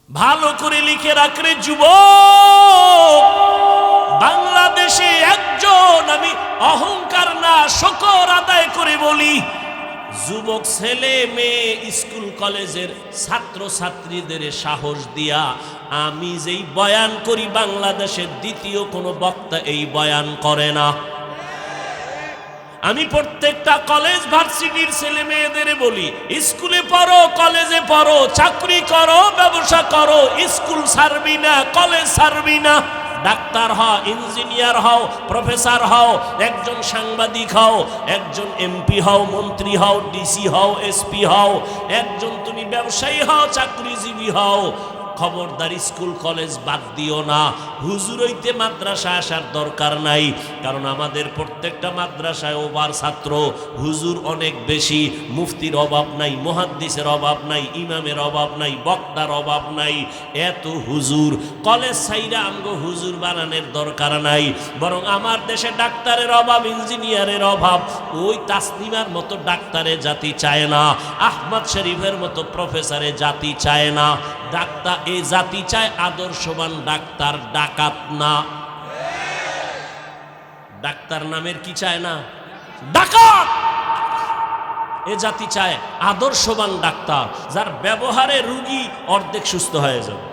ভালো করে লিখে রাখলে যুবক, বাংলাদেশে একজন, আমি অহংকার না শকর আদায় করে বলি, যুবক ছেলে মেয়ে স্কুল কলেজের ছাত্র ছাত্রীদের সাহস দিয়া আমি যেই বয়ান করি, বাংলাদেশের দ্বিতীয় কোনো বক্তা এই বয়ান করে না। আমি প্রত্যেকটা কলেজ ভার্সিটির ছেলে মেয়েদের বলি, স্কুলে পড়ো, কলেজে পড়ো, চাকরি করো, ব্যবসা করো, স্কুল ছাড়বি না, কলেজ ছাড়বি না। ডাক্তার হও, ইঞ্জিনিয়ার হও, প্রফেসর হও, একজন সাংবাদিক হও, একজন এমপি হও, মন্ত্রী হও, ডিসি হও, এসপি হও, একজন তুমি ব্যবসায়ী হও, চাকরিজীবী হও, খবরদার স্কুল কলেজ বাদ দিও না। হুজুর হইতে মাদ্রাসা আসার দরকার নাই, কারণ আমাদের প্রত্যেকটা মাদ্রাসায় ওভার ছাত্র, হুজুর অনেক বেশি। মুফতির অভাব নাই, মুহাদ্দিসের অভাব নাই, ইমামের অভাব নাই, বক্তার অভাব নাই, এত হুজুর। কলেজ ছাইরা আমগো হুজুর বানানোর দরকার নাই, বরং আমার দেশে ডাক্তারের অভাব, ইঞ্জিনিয়ারের অভাব। ওই তাসনিমার মতো ডাক্তারে জাতি চায় না, আহমদ শরীফের মতো প্রফেসরে জাতি চায় না। ডাক্তার এই জাতি চায় আদর্শবান ডাক্তার, ডাকাত না। ডাক্তার নামের কি চায় না, ডাকাত। এ জাতি চায় আদর্শবান ডাক্তার, যার ব্যবহারে রোগী অর্ধেক সুস্থ হয়ে যাবে।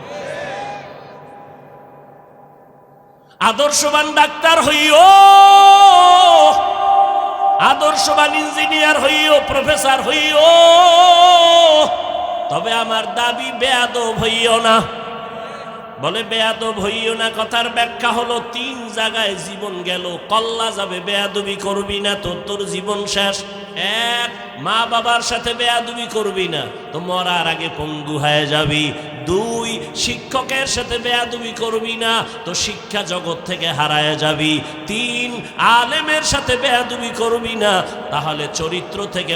আদর্শবান ডাক্তার হইও, আদর্শবান ইঞ্জিনিয়ার হইও, প্রফেসর হইও, তবে আমার দাবি বেয়াদব হইও না। বলে বেয়াদব হইও না, কথার ব্যাখ্যা হলো তিন জায়গায় জীবন গেল, কল্লা যাবে, বেয়াদবি করবি না তো তোর জীবন শেষ। এক, মা বাবার সাথে বেয়াদবি করবি না তো মরার আগে পঙ্গু হয়ে যাবি। দুই, শিক্ষকের সাথে বেয়াদবি করবি না তো শিক্ষা জগৎ থেকে হারায় যাবি। তিন, আলেমের সাথে বেয়াদবি করবি না, তাহলে চরিত্র থেকে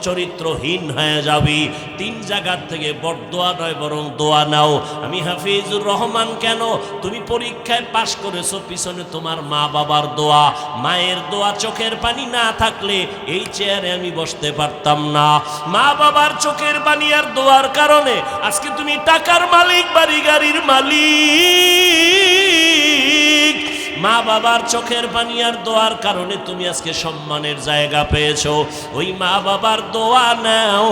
চরিত্রহীন হয়ে যাবি। তিন জায়গার থেকে বড়দোয়া নয় বরং দোয়া নাও। আমি হাফিজুর রহমান, কেন তুমি পরীক্ষায় পাশ করেছো, পিছনে তোমার মা বাবার দোয়া। মায়ের দোয়া, চোখের পানি না থাকলে এই চেয়ারে আমি বসতে পারতাম না। মা বাবার চোখের পানি আর দোয়ার কারণে আজকে তুমি টাকার মালিক, বাড়ি গাড়ির মালিক। মা বাবার চোখের পানি আর দোয়ার কারণে তুমি আজকে সম্মানের জায়গা পেয়েছো। ওই মা বাবার দোয়া নাও,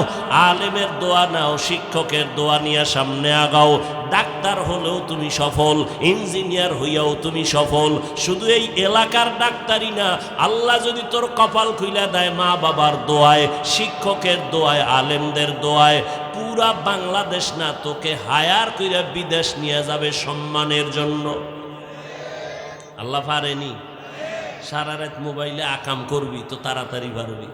আলেমের দোয়া নাও, শিক্ষকের দোয়া নিয়ে সামনে আগাও। ডাক্তার হলেও তুমি সফল, ইঞ্জিনিয়ার হইয়াও তুমি সফল। শুধু এই এলাকার ডাক্তারই না, আল্লাহ যদি তোর কপাল খুইলা দেয় মা বাবার দোয়ায়, শিক্ষকের দোয়ায়, আলেমদের দোয়ায়, পুরা বাংলাদেশ না তোকে হায়ার কইরা বিদেশ নিয়ে যাবে সম্মানের জন্য। আল্লাহ পারেনি? সারা রাত মোবাইলে আকাম করবি তো তাড়াতাড়ি পারবি।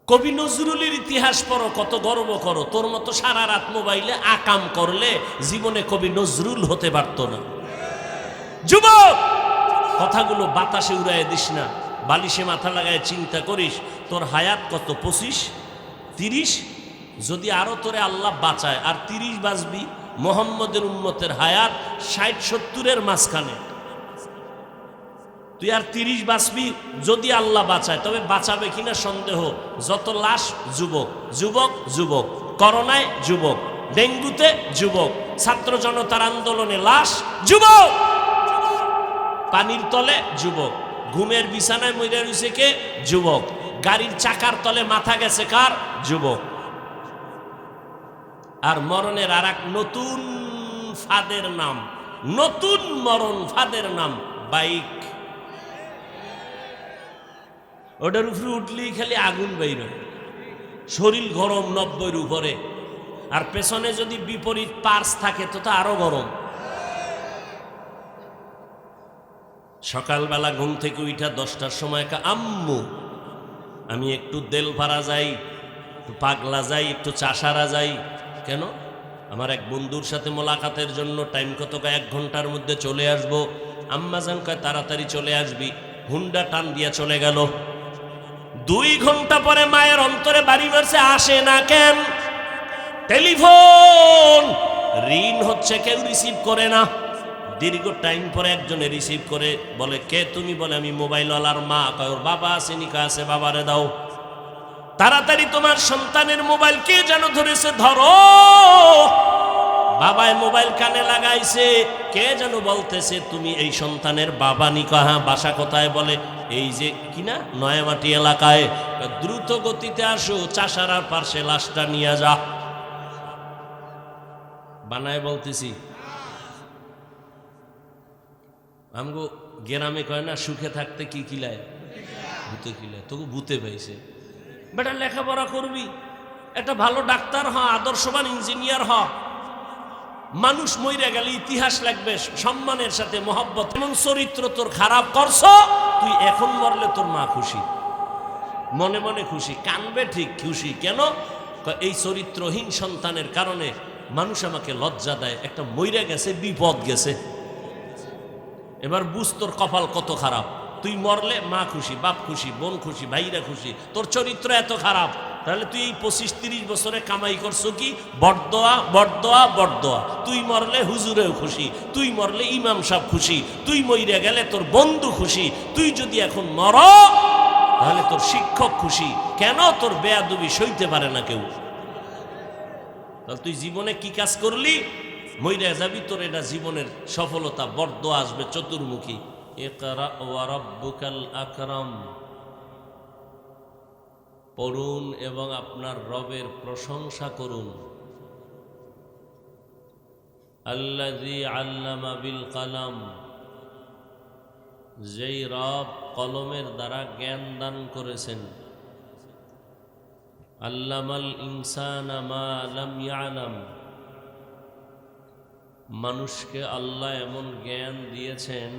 কবি নজরুলের ইতিহাস পড়ো, কত গর্ব করো। তোর মতো সারা রাত মোবাইলে আকাম করলে জীবনে কবি নজরুল হতে পারত না। যুবক, কথাগুলো বাতাসে উড়াইয়া দিস না, বালিশে মাথা লাগায় চিন্তা করিস তোর হায়াত কত, 25, 30? যদি আরো তোরে আল্লাহ বাঁচায় আর 30 বাঁচবি। মোহাম্মদের উম্মতের হায়াত 60-70-এর মাঝখানে, তুই আর 30 বাঁচবি যদি আল্লাহ বাঁচায়। তবে বাঁচাবে কিনা সন্দেহ। যত লাশ যুবক, যুবক, যুবক, করোনায় যুবক, ডেঙ্গুতে যুবক, ছাত্র জনতার আন্দোলনে লাশ যুবক, পানির তলে যুবক, ঘুমের বিছানায় মইরা রইছে কে, যুবক, গাড়ির চাকার তলে মাথা গেছে কার, যুবক। আর মরণের আর এক নতুন ফাঁদের নাম, নতুন মরণ ফাঁদের নাম বাইক। ওটার উপরে উঠলেই খালি আগুন বাইর, শরীর গরম 90-এর উপরে, আর পেছনে যদি বিপরীত পার্স থাকে তো আরো গরম। সকালবেলা ঘুম থেকে উঠা 10টার সময় আম্মু আমি একটু দেলপাড়া যাই, একটু পাগলা যাই, একটু চাষারা যাই। কেন? আমার এক বন্ধুর সাথে মোলাকাতের জন্য। টাইম কত? 1 ঘন্টার মধ্যে চলে আসবো। আম্মা জান কয় তাড়াতাড়ি চলে আসবি। হুন্ডা টান দিয়া চলে গেল। 2 ঘন্টা পরে মায়ের অন্তরে বাড়ি মারছে, আসে না কেন? টেলিফোন রিং হচ্ছে, কেউ রিসিভ করে না। দীর্ঘ টাইম পরে একজনে রিসিভ করে, বলে কে তুমি? বলে আমি মোবাইলওয়ালার মা। কয় ওর বাবা আসেনি? কয় আছে, বাবারে দাও। তাড়াতাড়ি তোমার সন্তানের মোবাইল কে যেন ধরেছে, ধরো। বাবায় মোবাইল কানে লাগাইছে, কে যেন বলতেছে তুমি এই সন্তানের বাবা নি? হ্যাঁ। বাসা কোথায়? বলে এই যে কিনা নয়ামাটি এলাকায়। দ্রুত গতিতে আসো, চাষারার পার্শ্বে লাশটা নিয়ে যা। বানায় বলতেছি। আমগো গ্রামে কয় না, সুখে থাকতে কি কিলায়? ভূতে কিলায়। তোকে ভূতে পাইছে। বেটা লেখাপড়া করবি, একটা ভালো ডাক্তার হ, আদর্শবান ইঞ্জিনিয়ার হ। মানুষ মইরা গেলে ইতিহাস লাগবে সম্মানের সাথে, মহব্বত। এমন চরিত্র তোর খারাপ করছ, তুই এখন মরলে তোর মা খুশি, মনে মনে খুশি, কানবে ঠিক খুশি। কেন? এই চরিত্রহীন সন্তানের কারণে মানুষ আমাকে লজ্জা দেয়। একটা মইরা গেছে, বিপদ গেছে। এবার বুঝ তোর কপাল কত খারাপ। তুই মরলে মা খুশি, বাপ খুশি, বোন খুশি, ভাইরা খুশি। তোর চরিত্র এত খারাপ, তাহলে তুই এই 25-30 বছরে কামাই করছো কি? বড়দোয়া, বড়দোয়া, বড়দোয়া। তুই মরলে হুজুরেও খুশি, তুই মরলে ইমাম সাহেব খুশি, তুই মইরা গেলে তোর বন্ধু খুশি। তুই যদি এখন মর, তাহলে তোর শিক্ষক খুশি। কেন? তোর বেয়াদবি সইতে পারে না কেউ। তাহলে তুই জীবনে কি কাজ করলি? মইরা যাবি, তোর এটা জীবনের সফলতা। বড়দোয়া আসবে চতুর্মুখী। ইকরা ওয়া রাব্বুকাল আকরাম। পড়ুন এবং আপনার রবের প্রশংসা করুন। আল্লাযী আল্লামা বিল কলম। যেই রব কলমের দ্বারা জ্ঞান দান করেছেন। আল্লামাল ইনসানা মা লাম ইয়ালাম। মানুষকে আল্লাহ এমন জ্ঞান দিয়েছেন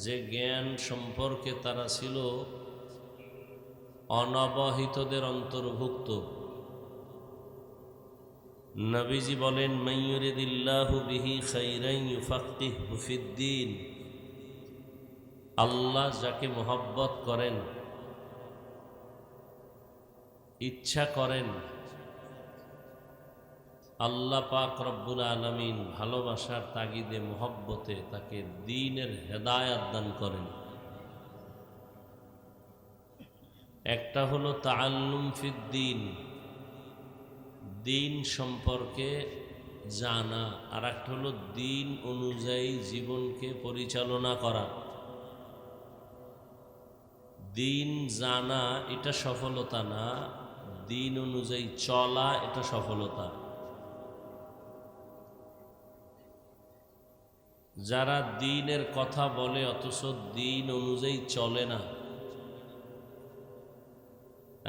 যে জ্ঞান সম্পর্কে তারা ছিল অনবহিতদের অন্তর্ভুক্ত। নবীজি বলেন, মাইয়ুরিদিল্লাহু বিহি খাইরান ইউফাক্কিহু ফিদ্দীন। আল্লাহ যাকে মহব্বত করেন, ইচ্ছা করেন, আল্লাহ পাক রব্বুল আলামিন ভালোবাসার তাগিদে, মহব্বতে তাকে দ্বীনের হেদায়াত দান করেন। একটা হলো তাআল্লুম ফিদ্দীন, দ্বীন সম্পর্কে জানা। আর একটা হলো দ্বীন অনুযায়ী জীবনকে পরিচালনা করা। দ্বীন জানা এটা সফলতা না, দ্বীন অনুযায়ী চলা এটা সফলতা। যারা দ্বীনের কথা বলে অথচ দ্বীন অনুযায়ী চলে না,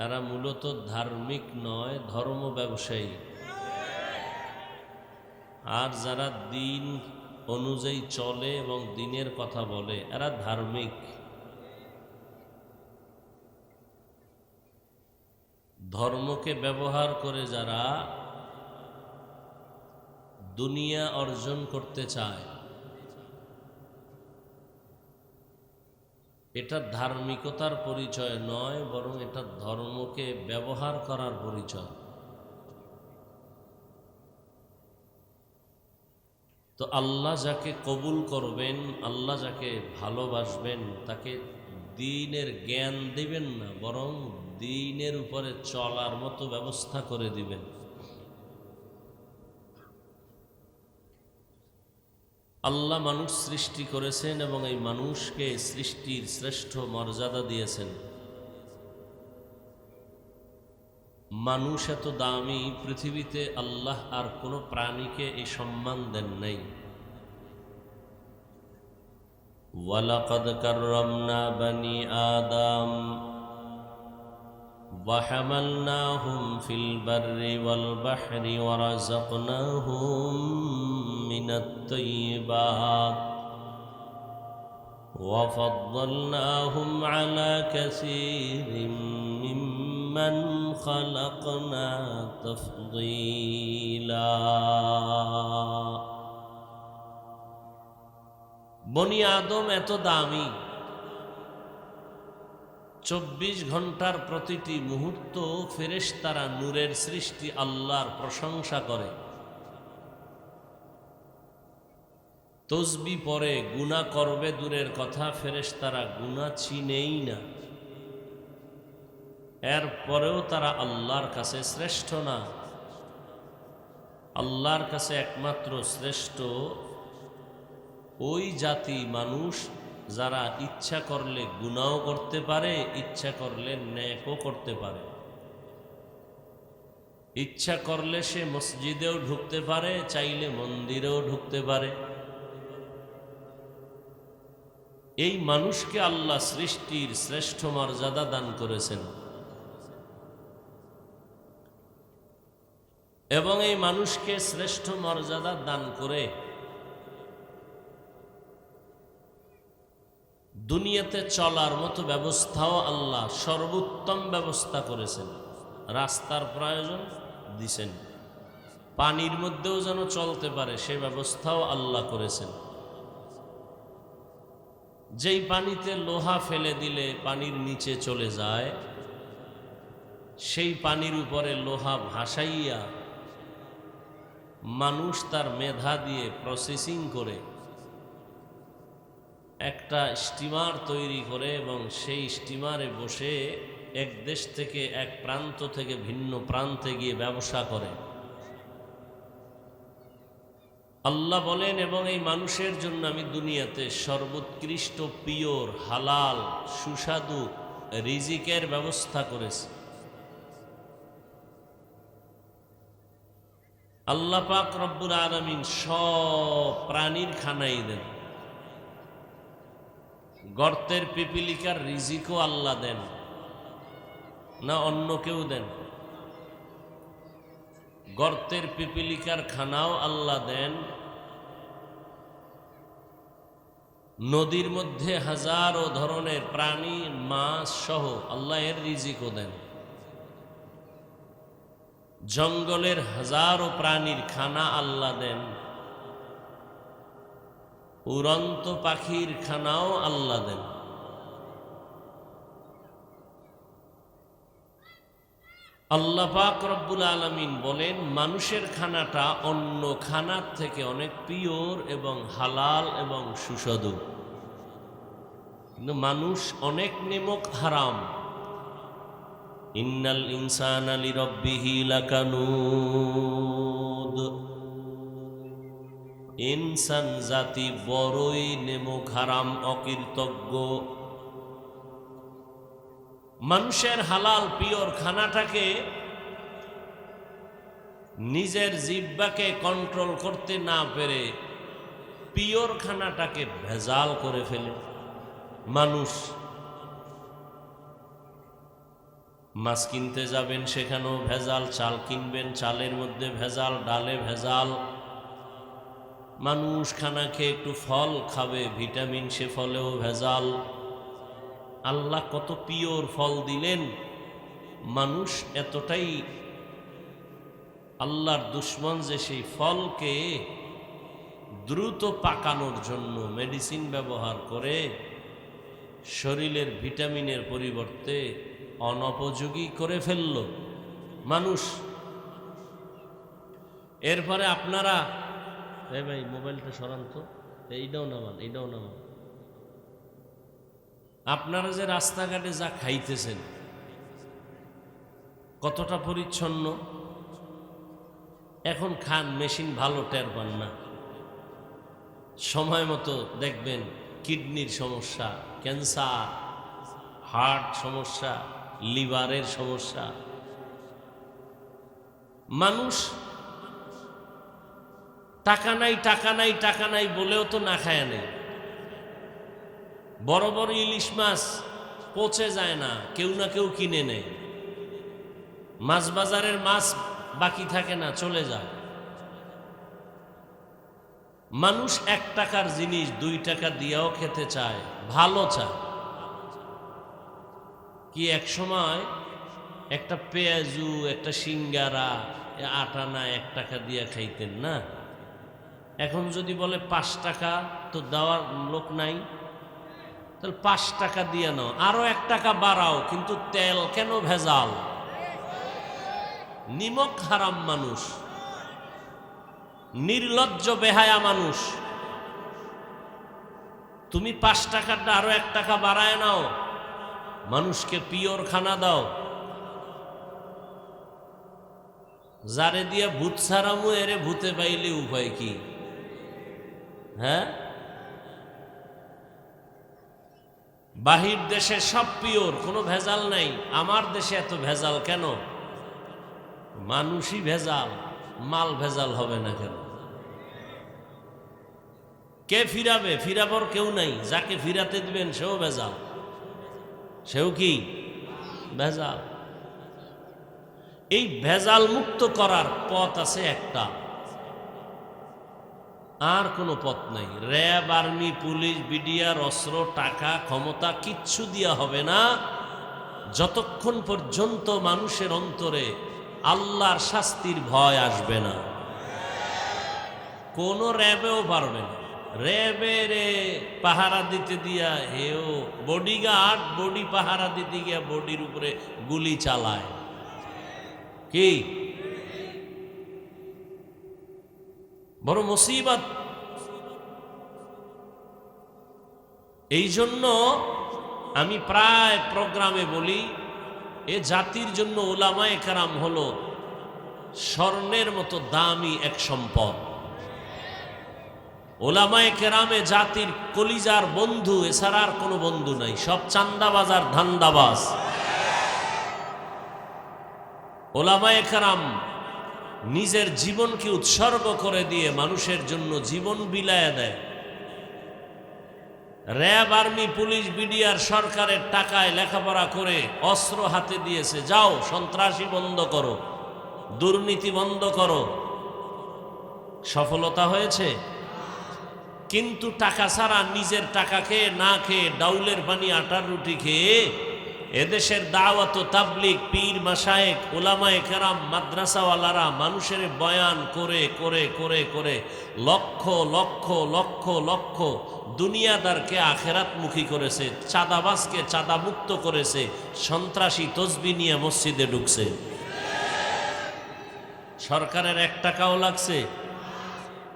এরা মূলত ধার্মিক নয়, ধর্ম ব্যবসায়ী। আর যারা দ্বীন অনুযায়ী চলে এবং দ্বীনের কথা বলে, এরা ধার্মিক। ধর্মকে ব্যবহার করে যারা দুনিয়া অর্জন করতে চায়, এটা ধার্মিকতার পরিচয় নয়, বরং এটা ধর্মকে ব্যবহার করার পরিচয়। তো আল্লাহ যাকে কবুল করবেন, আল্লাহ যাকে ভালোবাসবেন, তাকে দ্বীনের জ্ঞান দিবেন না, বরং দ্বীনের উপরে চলার মতো ব্যবস্থা করে দিবেন। আল্লাহ মানুষ সৃষ্টি করেছেন এবং এই মানুষকে সৃষ্টির শ্রেষ্ঠ মর্যাদা দিয়েছেন। মানুষ এত দামি, পৃথিবীতে আল্লাহ আর কোনো প্রাণীকে এই সম্মান দেন নাই। ওয়ালাকাদ কাররামনা বানি আদম وحملناهم في البر والبحر ورزقناهم من الطيبات وفضلناهم على كثير ممن خلقنا تفضيلا। বনি আদম এত দামি, 24 ঘন্টার প্রতিটি মুহূর্ত ফেরেশতারা নূরের সৃষ্টি আল্লাহর প্রশংসা করে, তসবিহ পড়ে, গুনাহ করবে দূরের কথা, ফেরেশতারা গুনাহ চিনেই না। এরপরেও তারা আল্লাহর কাছে শ্রেষ্ঠ না। আল্লাহর কাছে একমাত্র শ্রেষ্ঠ ওই জাতি মানুষ যারা ইচ্ছা করলে গুনাহও করতে পারে, ইচ্ছা করলে নেকও করতে পারে। ইচ্ছা করলে সে মসজিদেও ঢুকতে পারে, চাইলে মন্দিরেও ঢুকতে পারে। এই মানুষকে আল্লাহ সৃষ্টির শ্রেষ্ঠ মর্যাদা দান করেছেন এবং এই মানুষকে শ্রেষ্ঠ মর্যাদা দান করে দুনিয়াতে চলার মতো ব্যবস্থাও আল্লাহ সর্বোত্তম ব্যবস্থা করেছেন। রাস্তার প্রয়োজন দিছেন, পানির মধ্যেও যেন চলতে পারে সে ব্যবস্থাও আল্লাহ করেছেন। যেই পানিতে লোহা ফেলে দিলে পানির নিচে চলে যায়, সেই পানির উপরে লোহা ভাসাইয়া মানুষ তার মেধা দিয়ে প্রসেসিং করে একটা স্টিমার তৈরি করে এবং সেই স্টিমারে বসে এক দেশ থেকে এক প্রান্ত থেকে ভিন্ন প্রান্তে গিয়ে ব্যবসা করে। আল্লাহ বলেন, এবং এই মানুষের জন্য আমি দুনিয়াতে সর্বোৎকৃষ্ট পিওর হালাল সুস্বাদু রিজিকের ব্যবস্থা করেছি। আল্লাহ পাক রব্বুল আলামিন সব প্রাণীর খানাই দেন। গর্তের পিপিলিকার রিজিকও আল্লাহ দেন না অন্য কেউ দেন? গর্তের পিপিলিকার খানাও আল্লাহ দেন। নদীর মধ্যে হাজারো ধরনের প্রাণী মাছ সহ আল্লাহ এর রিজিকও দেন। জঙ্গলের হাজারো প্রাণীর খানা আল্লাহ দেন। উড়ন্ত পাখির খানাও আল্লাহ দেন। আল্লাহ পাক রব্বুল আলামিন বলেন, মানুষের খানাটা অন্য খানার থেকে অনেক পিওর এবং হালাল এবং সুস্বাদু, কিন্তু মানুষ অনেক নিমক হারাম। ইন্নাল ইনসানা লিরাব্বিহি লাকানুদ, ইনসান জাতি বড়ই নেমক হারাম, অকৃতজ্ঞ। মানুষের হালাল পিওর খানাটাকে নিজের জিহ্বাকে কন্ট্রোল করতে না পেরে পিওর খানাটাকে ভেজাল করে ফেলে মানুষ। মাছ কিনতে যাবেন, সেখানেও ভেজাল। চাল কিনবেন, চালের মধ্যে ভেজাল, ডালে ভেজাল। মানুষ খানা খেয়ে একটু ফল খাবে, ভিটামিন, সে ফলেও ভেজাল। আল্লাহ কত পিওর ফল দিলেন, মানুষ এতটাই আল্লাহর দুশ্মন যে সেই ফলকে দ্রুত পাকানোর জন্য মেডিসিন ব্যবহার করে শরীরের ভিটামিনের পরিবর্তে অনুপযোগী করে ফেলল মানুষ। এরপরে আপনারা, ভাই মোবাইলটা সরান তো, এইটাও নামান, এইটাও নামান। আপনারা যে রাস্তাঘাটে যা খাইতেছেন কতটা পরিচ্ছন্ন? এখন খান, মেশিন ভালো টের পান না। সময় মতো দেখবেন কিডনির সমস্যা, ক্যান্সার, হার্ট সমস্যা, লিভারের সমস্যা। মানুষ টাকা নাই টাকা নাই টাকা নাই বলেও তো না খায় নেই। বড় বড় ইলিশ মাছ পচে যায় না, কেউ না কেউ কিনে নেয়। মাছ বাজারের মাছ বাকি থাকে না, চলে যায়। মানুষ 1 টাকার জিনিস 2 টাকা দিয়েও খেতে চায়, ভালো চায়। কি এক সময় একটা পেঁয়াজু, একটা সিঙ্গারা, 8 আনা 1 টাকা দিয়ে খাইতেন না? এখন যদি বলে 5 টাকা, তো দেওয়ার লোক নাই। তাহলে 5 টাকা দিয়ে নাও, আরো 1 টাকা বাড়াও, কিন্তু তেল কেন ভেজাল? নিমক হারাম মানুষ, নির্লজ্জ বেহায়া মানুষ। তুমি 5 টাকাটা আরো 1 টাকা বাড়ায় নাও, মানুষকে পিওর খানা দাও। যারে দিয়া ভূত ছাড়ামু এরে ভূতে পাইলে উপায় কি? হ্যাঁ, বাহির দেশে সব পিওর, কোনো ভেজাল নাই। আমার দেশে এত ভেজাল কেন? মানুষই ভেজাল, মাল ভেজাল হবে না কেন? কে ফিরাবে? ফিরাবার কেউ নাই। যাকে ফিরাতে দিবেন সেও ভেজাল, সেও কি ভেজাল। এই ভেজাল মুক্ত করার পথ আছে একটা, আর কোনো পথ নাই। র্যাব, আর্মি, পুলিশ, বিডিআর, অস্ত্র, টাকা, ক্ষমতা কিচ্ছু দিয়া হবে না যতক্ষণ পর্যন্ত মানুষের অন্তরে আল্লাহর শাস্তির ভয় আসবে না। কোন র্যাবেও পারবে না। র্যাবের পাহারা দিতে দিয়া হেও বডিগার্ড বডি পাহারা দিতে গিয়া বডির উপরে গুলি চালায়, কি বড় মুসিবত। এই জন্য আমি প্রায় প্রোগ্রামে বলি, এ জাতির জন্য উলামায়ে কেরাম হলো স্বর্ণের মতো দামি এক সম্পদ। উলামায়ে কেরামে জাতির কলিজার বন্ধু, এছাড়া আর কোনো বন্ধু নাই। সব চান্দাবাজ আর ধান্দাবাজ। উলামায়ে কেরাম নিজের জীবনকে উৎসর্গ করে দিয়ে মানুষের জন্য জীবন বিলায় দেয়। র্যাব, আর্মি, পুলিশ, বিডিআর সরকারের টাকায় লেখাপড়া করে অস্ত্র হাতে দিয়েছে, যাও সন্ত্রাসী বন্ধ করো, দুর্নীতি বন্ধ করো। সফলতা হয়েছে? কিন্তু টাকা ছাড়া, নিজের টাকা খেয়ে না খেয়ে, ডাউলের পানি আটার রুটি খেয়ে এদেশের দাওয়াত, তাবলিগ, পীর, মাশায়েখ, উলামায়ে কেরাম, মাদ্রাসাওয়ালারা মানুষের বয়ান করে করে করে করে লক্ষ লক্ষ লক্ষ লক্ষ দুনিয়াদারকে আখেরাতমুখী করেছে, চাঁদাবাজকে চাঁদা মুক্ত করেছে, সন্ত্রাসী তসবি নিয়ে মসজিদে ঢুকছে। সরকারের 1 টাকাও লাগছে,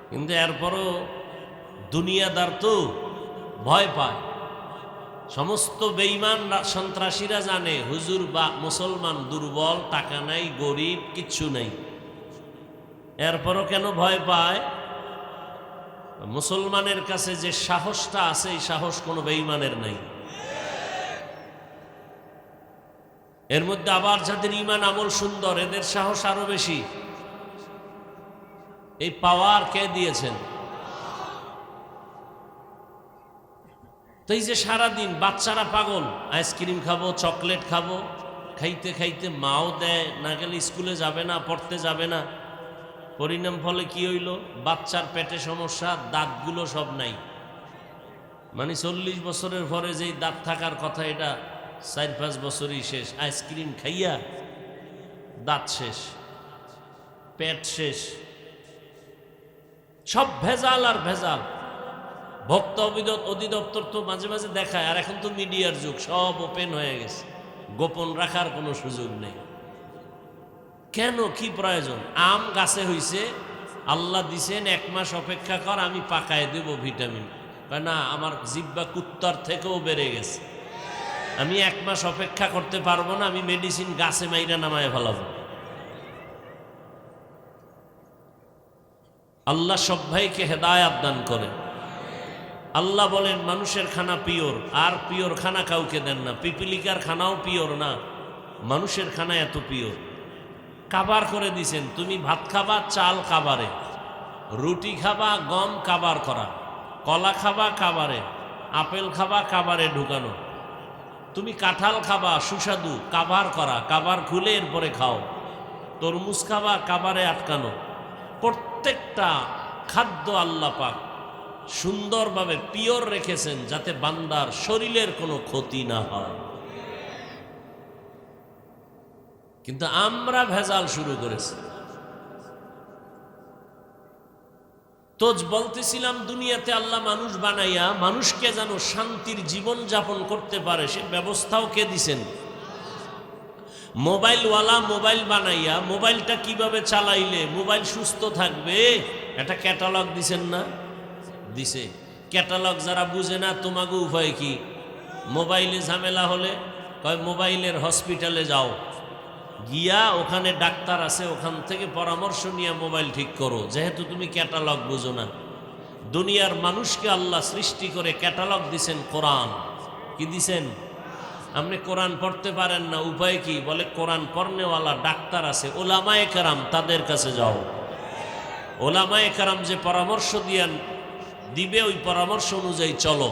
কিন্তু এরপরও দুনিয়াদার তো ভয় পায়। সমস্ত বেঈমান সন্ত্রাসীরা জানে হুজুর বা মুসলমান দুর্বল, টাকা নাই, গরিব, কিচ্ছু নেই। এরপরও কেন ভয় পায়? মুসলমানের কাছে যে সাহসটা আছে, এই সাহস কোনো বেঈমানের নাই। এর মধ্যে আবার যাদের ঈমান আমল সুন্দর, এদের সাহস আরো বেশি। এই পাওয়ার কে দিয়েছেন? তো এই যে সারাদিন বাচ্চারা পাগল, আইসক্রিম খাবো, চকলেট খাবো, খাইতে খাইতে মাও দেয়, না গেলে স্কুলে যাবে না, পড়তে যাবে না। পরিণাম ফলে কি হইল? বাচ্চার পেটে সমস্যা, দাঁতগুলো সব নাই। মানে 40 বছরের পরে যেই দাঁত থাকার কথা, এটা 4-5 বছরই শেষ। আইসক্রিম খাইয়া দাঁত শেষ, পেট শেষ, সব ভেজাল আর ভেজাল। ভোক্তা অধিদপ্তর তো মাঝে মাঝে দেখায়, আর এখন তো মিডিয়ার যুগ, সব ওপেন হয়ে গেছে, গোপন রাখার কোনো সুযোগ নেই। কেন? কি প্রয়োজন? আম গাছে হইছে, আল্লাহ দিছেন 1 মাস অপেক্ষা কর, আমি পাকায় দেব ভিটামিন। না, আমার জিহ্বা কুত্তার থেকেও বেড়ে গেছে, আমি 1 মাস অপেক্ষা করতে পারবো না, আমি মেডিসিন গাছে মাইরা নামায় ফেলাবো। আল্লাহ সব ভাইকে হেদায়াত দান করে। আল্লাহ বলেন মানুষের খানা পিওর, আর পিওর খানা কাউকে দেন না। পিপিলিকার খানাও পিওর না, মানুষের খানা এত পিওর। কাবার করে দিছেন, তুমি ভাত খাবা চাল কাবারে, রুটি খাবা গম কাবার করা, কলা খাবা কাবারে, আপেল খাবা কাবারে ঢুকানো, তুমি কাঁঠাল খাবা সুস্বাদু কাবার করা, কাবার খুলে এরপরে খাও, তরমুজ খাবা কাবারে আটকানো। প্রত্যেকটা খাদ্য আল্লাহ পাক সুন্দরভাবে পিওর রেখেছেন, যাতে বান্দার শরীরের কোনো ক্ষতি না হয়। কিন্তু আমরা ভেজাল শুরু করেছি। তো বলতেছিলাম, দুনিয়াতে আল্লাহ মানুষ বানাইয়া মানুষকে যেন শান্তির জীবন যাপন করতে পারে, সে ব্যবস্থাও কে দিছেন? মোবাইলওয়ালা মোবাইল বানাইয়া মোবাইলটা কিভাবে চালাইলে মোবাইল সুস্থ থাকবে, এটা ক্যাটালগ দিছেন না? দিছে। ক্যাটালগ যারা বুঝে না, তোমাকে উপায় কি? মোবাইলে ঝামেলা হলে কয় মোবাইলের হসপিটালে যাও, গিয়া ওখানে ডাক্তার আছে, ওখান থেকে পরামর্শ নিয়ে মোবাইল ঠিক করো, যেহেতু তুমি ক্যাটালগ বুঝো না। দুনিয়ার মানুষকে আল্লাহ সৃষ্টি করে ক্যাটালগ দিছেন কোরআন। কি দিছেন? আপনি কোরআন পড়তে পারেন না, উপায় কি? বলে কোরআন পড়নেওয়ালা ডাক্তার আছে, ওলামায়ে কেরাম, তাদের কাছে যাও। ওলামায়ে কেরাম যে পরামর্শ দিবে ওই পরামর্শ অনুযায়ী চলো।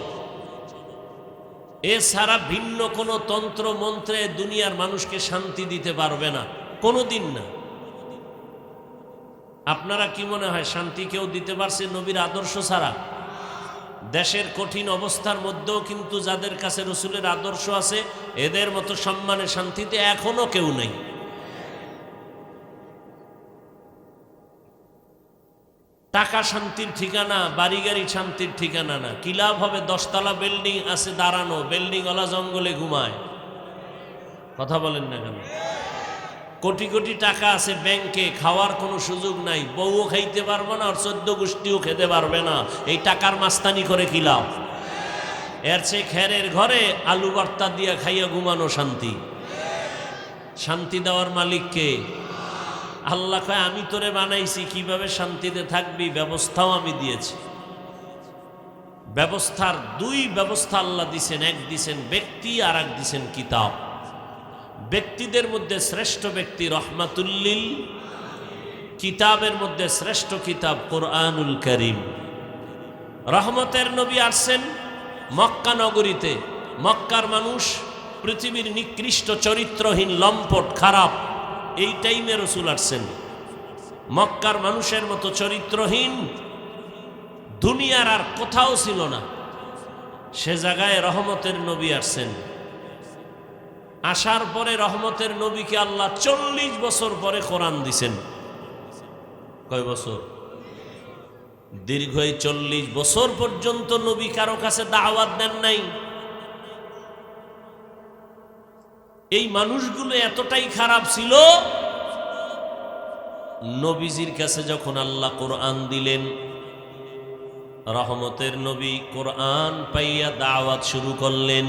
এছাড়া ভিন্ন কোনো তন্ত্র মন্ত্রে দুনিয়ার মানুষকে শান্তি দিতে পারবে না, কোনোদিন না। আপনারা কি মনে হয় শান্তি কেউ দিতে পারছে নবীর আদর্শ ছাড়া? দেশের কঠিন অবস্থার মধ্যেও কিন্তু যাদের কাছে রসুলের আদর্শ আছে, এদের মতো সম্মানে শান্তিতে এখনো কেউ নেই। টাকা শান্তির ঠিকানা, বাড়ি গাড়ি শান্তির ঠিকানা না। কি লাভ হবে? 10 তলা বিল্ডিং আছে দাঁড়ানো, বিল্ডিংওয়ালা জঙ্গলে ঘুমায়। কথা বলেন না কেন? কোটি কোটি টাকা আছে ব্যাংকে, খাওয়ার কোনো সুযোগ নাই, বউও খাইতে পারবে না, আর 14 গোষ্ঠীও খেতে পারবে না। এই টাকার মাস্তানি করে কি লাভ? এর চেয়ে খেরের ঘরে আলু ভর্তা দিয়া খাইয়া ঘুমানো শান্তি। শান্তি দেওয়ার মালিককে আল্লাহ কয়, আমি তোরে বানাইছি, কিভাবে শান্তিতে থাকবি ব্যবস্থাও আমি দিয়েছি। ব্যবস্থার দুই ব্যবস্থা আল্লাহ দিছেন, এক দিছেন ব্যক্তি আর এক দিছেন কিতাব। ব্যক্তিদের মধ্যে শ্রেষ্ঠ ব্যক্তি রহমাতুল্লিল, কিতাবের মধ্যে শ্রেষ্ঠ কিতাব কোরআনুল কারীম। রহমতের নবী আসছেন মক্কা নগরীতে। মক্কার মানুষ পৃথিবীর নিকৃষ্ট চরিত্রহীন, লম্পট, খারাপ। এই টাইমে রসুল আসছেন। মক্কার মানুষের মতো চরিত্রহীন দুনিয়ার আর কোথাও ছিল না। সে জায়গায় রহমতের নবী আসছেন। আসার পরে রহমতের নবীকে আল্লাহ 40 বছর পরে কোরআন দিছেন। কয় বছর? দীর্ঘ 40 বছর পর্যন্ত নবী কারো কাছে দাওয়াত দেন নাই। এই মানুষগুলো এতটাই খারাপ ছিল, নবীজির কাছে যখন আল্লাহ কোরআন দিলেন, রহমতের নবী কোরআন পাইয়া দাওয়াত শুরু করলেন।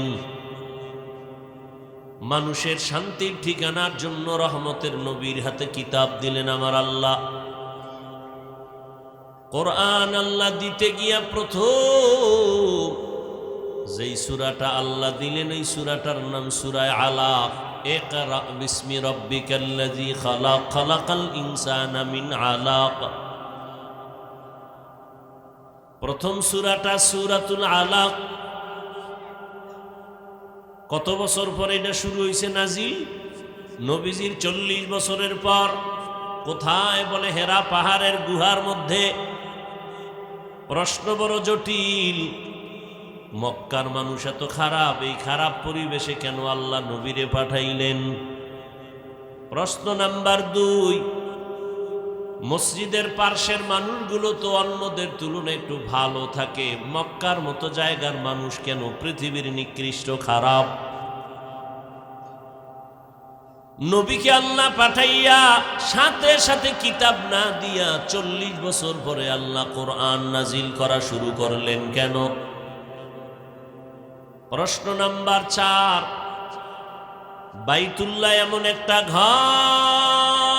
মানুষের শান্তির ঠিকানার জন্য রহমতের নবীর হাতে কিতাব দিলেন আমার আল্লাহ। কোরআন আল্লাহ দিতে গিয়া প্রথম যেই সূরাটা আল্লাহ দিলেন, এই সূরাটার নাম সূরা আলাক। ইকরা বিসমি রাব্বিকাল্লাযী খালাক, খালাকাল ইনসানা মিন আলাক। প্রথম সূরাটা সূরাতুল আলাক। কত বছর পরে এটা শুরু হয়েছে নাজিল? নবীজির 40 বছরের পর। কোথায়? বলে হেরা পাহাড়ের গুহার মধ্যে। প্রশ্ন বড় জটিল, মক্কার মানুষ এত খারাপ, এই খারাপ পরিবেশে কেন আল্লাহ নবীরে পাঠাইলেন? প্রশ্ন নাম্বার 2, মসজিদের পার্শ্বের মানুষগুলো তো অন্যদের তুলনায় একটু ভালো থাকে, মক্কার মতো জায়গার মানুষ কেন পৃথিবীর নিকৃষ্ট খারাপ? নবীকে আল্লাহ পাঠাইয়া সাথে সাথে কিতাব না দিয়া 40 বছর পরে আল্লাহ কোরআন নাজিল করা শুরু করলেন কেন? প্রশ্ন নাম্বার 4, বাইতুল্লাহ এমন একটা ঘর,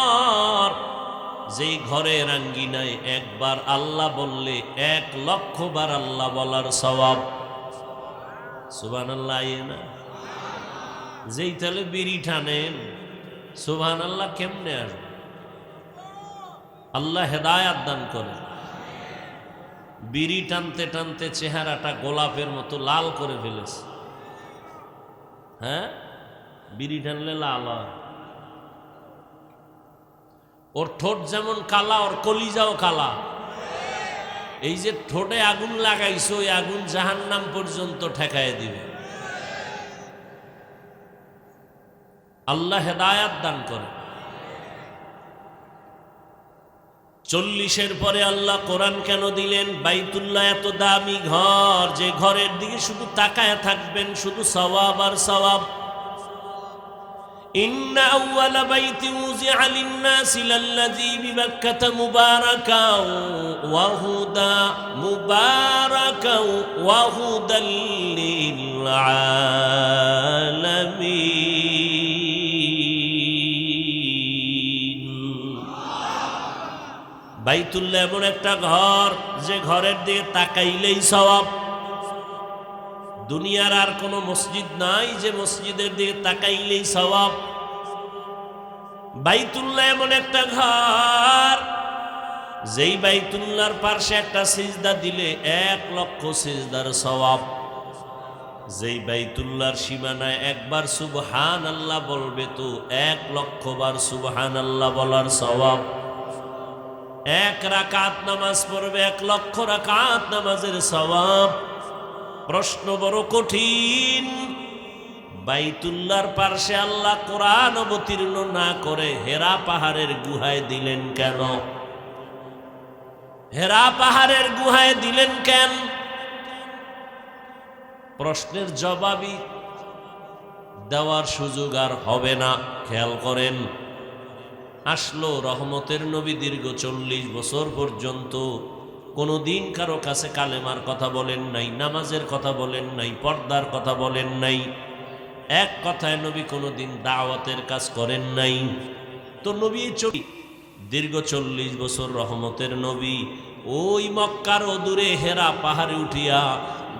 যেই ঘরের আঙ্গিনায় একবার আল্লাহ বললে 1 লক্ষ বার আল্লাহ বলার সওয়াব। সুবহানাল্লাহ। না যেই তাহলে বিড়ি টানেন, সুবহানাল্লাহ কেমনে আসবে? আল্লাহ হেদায়াত দান করে। বিড়ি টানতে টানতে চেহারাটা গোলাপের মতো লাল করে ফেলেছে। হ্যাঁ, বিড়ি টানলে লাল হয়। ওর ঠোঁট যেমন কালা, ওর কলিজাও কালা। এই যে ঠোঁটে আগুন লাগাইছো, ওই আগুন জাহান্নাম পর্যন্ত ঠেকায় দিবে। আল্লাহ হেদায়াত দান করে। 40-এর পরে আল্লাহ কোরআন কেন দিলেন? বাইতুল্লাহ এত দামি ঘর, যে ঘরের দিকে শুধু তাকায় থাকবেন, শুধু সওয়াব আর সওয়াব। ইন্না আউওয়ালা বাইতিন উযিআ লিন-নাসি লাল্লাযী বিবাক্কাতা মুবারাকাও ওয়া হুদা মুবারাকাও ওয়া হুদাল লিল-আলামিন। বাইতুল্লাহ এমন একটা ঘর যে ঘরের দিকে তাকাইলেই সওয়াব। দুনিয়ার আর কোনো মসজিদ নাই যে মসজিদের দিকে তাকাইলেই সওয়াব। বাইতুল্লাহ এমন একটা ঘর যেই বাইতুল্লাহর পাশে একটা সিজদা দিলে 1,00,000 সিজদার সওয়াব। যেই বাইতুল্লাহর সীমানায় একবার সুবহানাল্লাহ বলবে তো 1,00,000 বার সুবহানাল্লাহ বলার সওয়াব। 1 রাকাত নামাজ পড়বে 1,00,000 রাকাত নামাজের সওয়াব। প্রশ্ন বড় কঠিন, বাইতুল্লাহর পাশে আল্লাহ কোরআন অবতীর্ণ না করে হেরা পাহাড়ের গুহায় দিলেন কেন? হেরা পাহাড়ের গুহায় দিলেন কেন? প্রশ্নের জবাবই দেওয়ার সুযোগ আর হবে না। খেয়াল করেন, আসলো রহমতের নবী, দীর্ঘ 40 বছর পর্যন্ত কোনোদিন কারো কাছে কালেমার কথা বলেন নাই, নামাজের কথা বলেন নাই, পর্দার কথা বলেন নাই। এক কথায় নবী কোনোদিন দাওয়াতের কাজ করেন নাই। তো নবী দীর্ঘ 40 বছর রহমতের নবী ওই মক্কার অদূরে হেরা পাহাড়ে উঠিয়া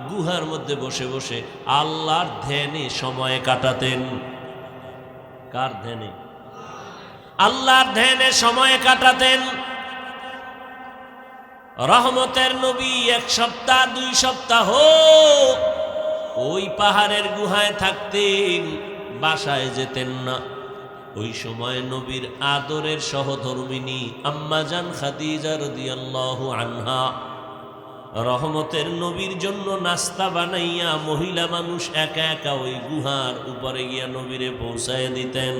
গুহার মধ্যে বসে বসে আল্লাহর ধ্যানে সময় কাটাতেন। কার ধ্যানে? আল্লাহর ধ্যানে সময় কাটাতেন। রহমতের নবী 1 সপ্তাহ 2 সপ্তাহ ওই পাহাড়ের গুহায় থাকতেন, বাসায় যেতেন না। ওই সময় নবীর আদরের সহধর্মিনী আম্মাজান খাদিজা রাদিয়াল্লাহু আনহা রহমতের নবীর জন্য নাস্তা বানাইয়া মহিলা মানুষ একা একা ওই গুহার উপরে গিয়া নবীরে পৌঁছায় দিতেন।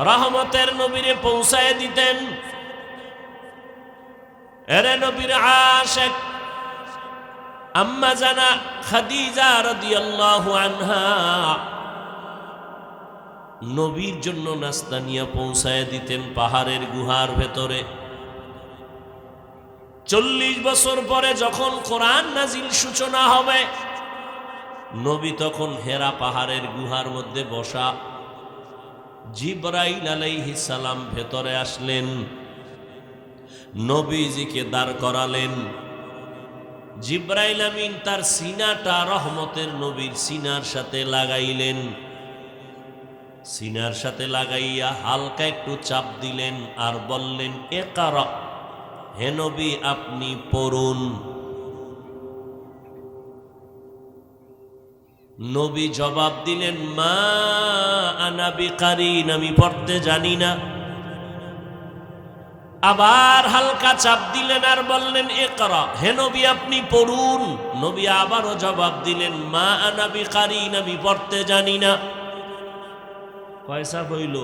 রহমতের নবীরে পৌঁছায় দিতেন। এরে নবীর আশিক আম্মাজানা খাদিজা রাদিয়াল্লাহু আনহা নবীর জন্য নাস্তা নিয়ে পৌঁছায় দিতেন পাহাড়ের গুহার ভেতরে। 40 বছর পরে যখন কোরআন নাজিল সূচনা হবে, নবী তখন হেরা পাহাড়ের গুহার মধ্যে বসা। জিবরাইল আলাইহিস সালাম ভেতরে আসলেন, নবীজিকে দাঁড় করালেন। জিবরাইল আমিন তার সিনাটা রহমতের নবীর সিনার সাথে লাগাইলেন। সিনার সাথে লাগাইয়া হালকা একটু চাপ দিলেন আর বললেন, ইকরা, হে নবী আপনি পড়ুন। নবী জবাব দিলেন, মা আনা বিকারিন, আমি পড়তে জানি না। আবার হালকা চাপ দিলেন আর বললেন, ইকরা, হে নবী আপনি পড়ুন। নবী আবারও জবাব দিলেন, মা আনা বিকারিন, আমি পড়তে জানি না। কয়সা হইল?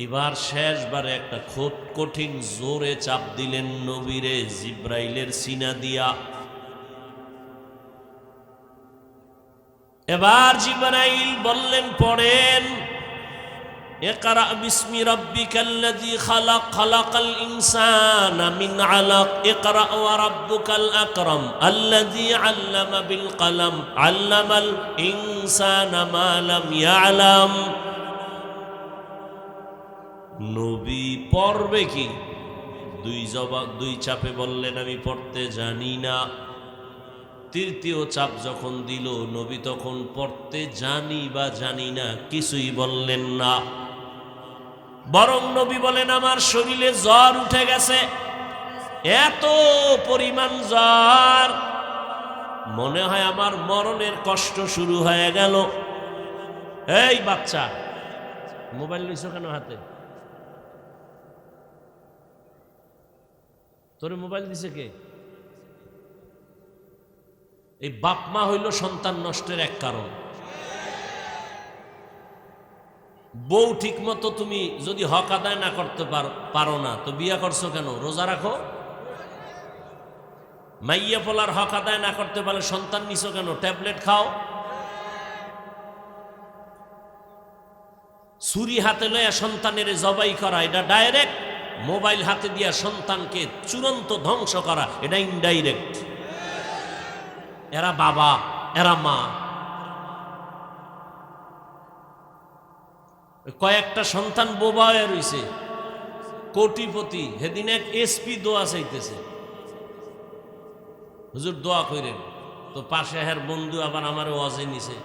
এবার শেষবারে একটা খুব কঠিন জোরে চাপ দিলেন নবীরে জিব্রাইলের সিনা দিয়া। এবার জিব্রাইল বললেন, পড়েন, ইকরা বিসমি রাব্বিকাল্লাযী খালাক, খালাকাল ইনসানা মিন আলাক, ইকরা ওয়া রাব্বুকাল আকরাম আল্লাযী আল্লামা বিল কলম, আল্লামাল ইনসানা মা লাম ইয়ালাম। নবী পড়বে কি? 2 চাপে বললেন, আমি পড়তে জানি না। তৃতীয় চাপ যখন দিল, নবী তখন পড়তে জানি বা জানি না কিছুই বললেন না। বরং নবী বলেন, আমার শরীরে জ্বর উঠে গেছে, এত পরিমাণ জ্বর, মনে হয় আমার মরণের কষ্ট শুরু হয়ে গেল। এই বাচ্চা, মোবাইল নিছো কেন হাতে? তোরে মোবাইল দিছে কে? এই বাপ মা হইল সন্তান নষ্টের এক কারণ। বউ ঠিক মতো তুমি যদি হক আদায় না করতে পারো না, তো বিয়া করছো কেন? রোজা রাখো। মাইয়া পোলার হক আদায় না করতে পারলে সন্তান নিছো কেন? ট্যাবলেট খাও। ছুরি হাতে লইয়া সন্তানের জবাই করা, এটা ডাইরেক্ট। মোবাইল হাতে দিয়া সন্তানকে চূড়ান্ত ধ্বংস করা, এটা ইনডাইরেক্ট। এরা বাবা, এরা মা। কয়েকটা সন্তান বোবা হয়ে রইছে, কোটিপতি, সেদিন এক এসপি দোয়া চাইতেছে, হুজুর দোয়া করেন। তো পাশে হের বন্ধু আবার আমার ওয়াজে নিছে,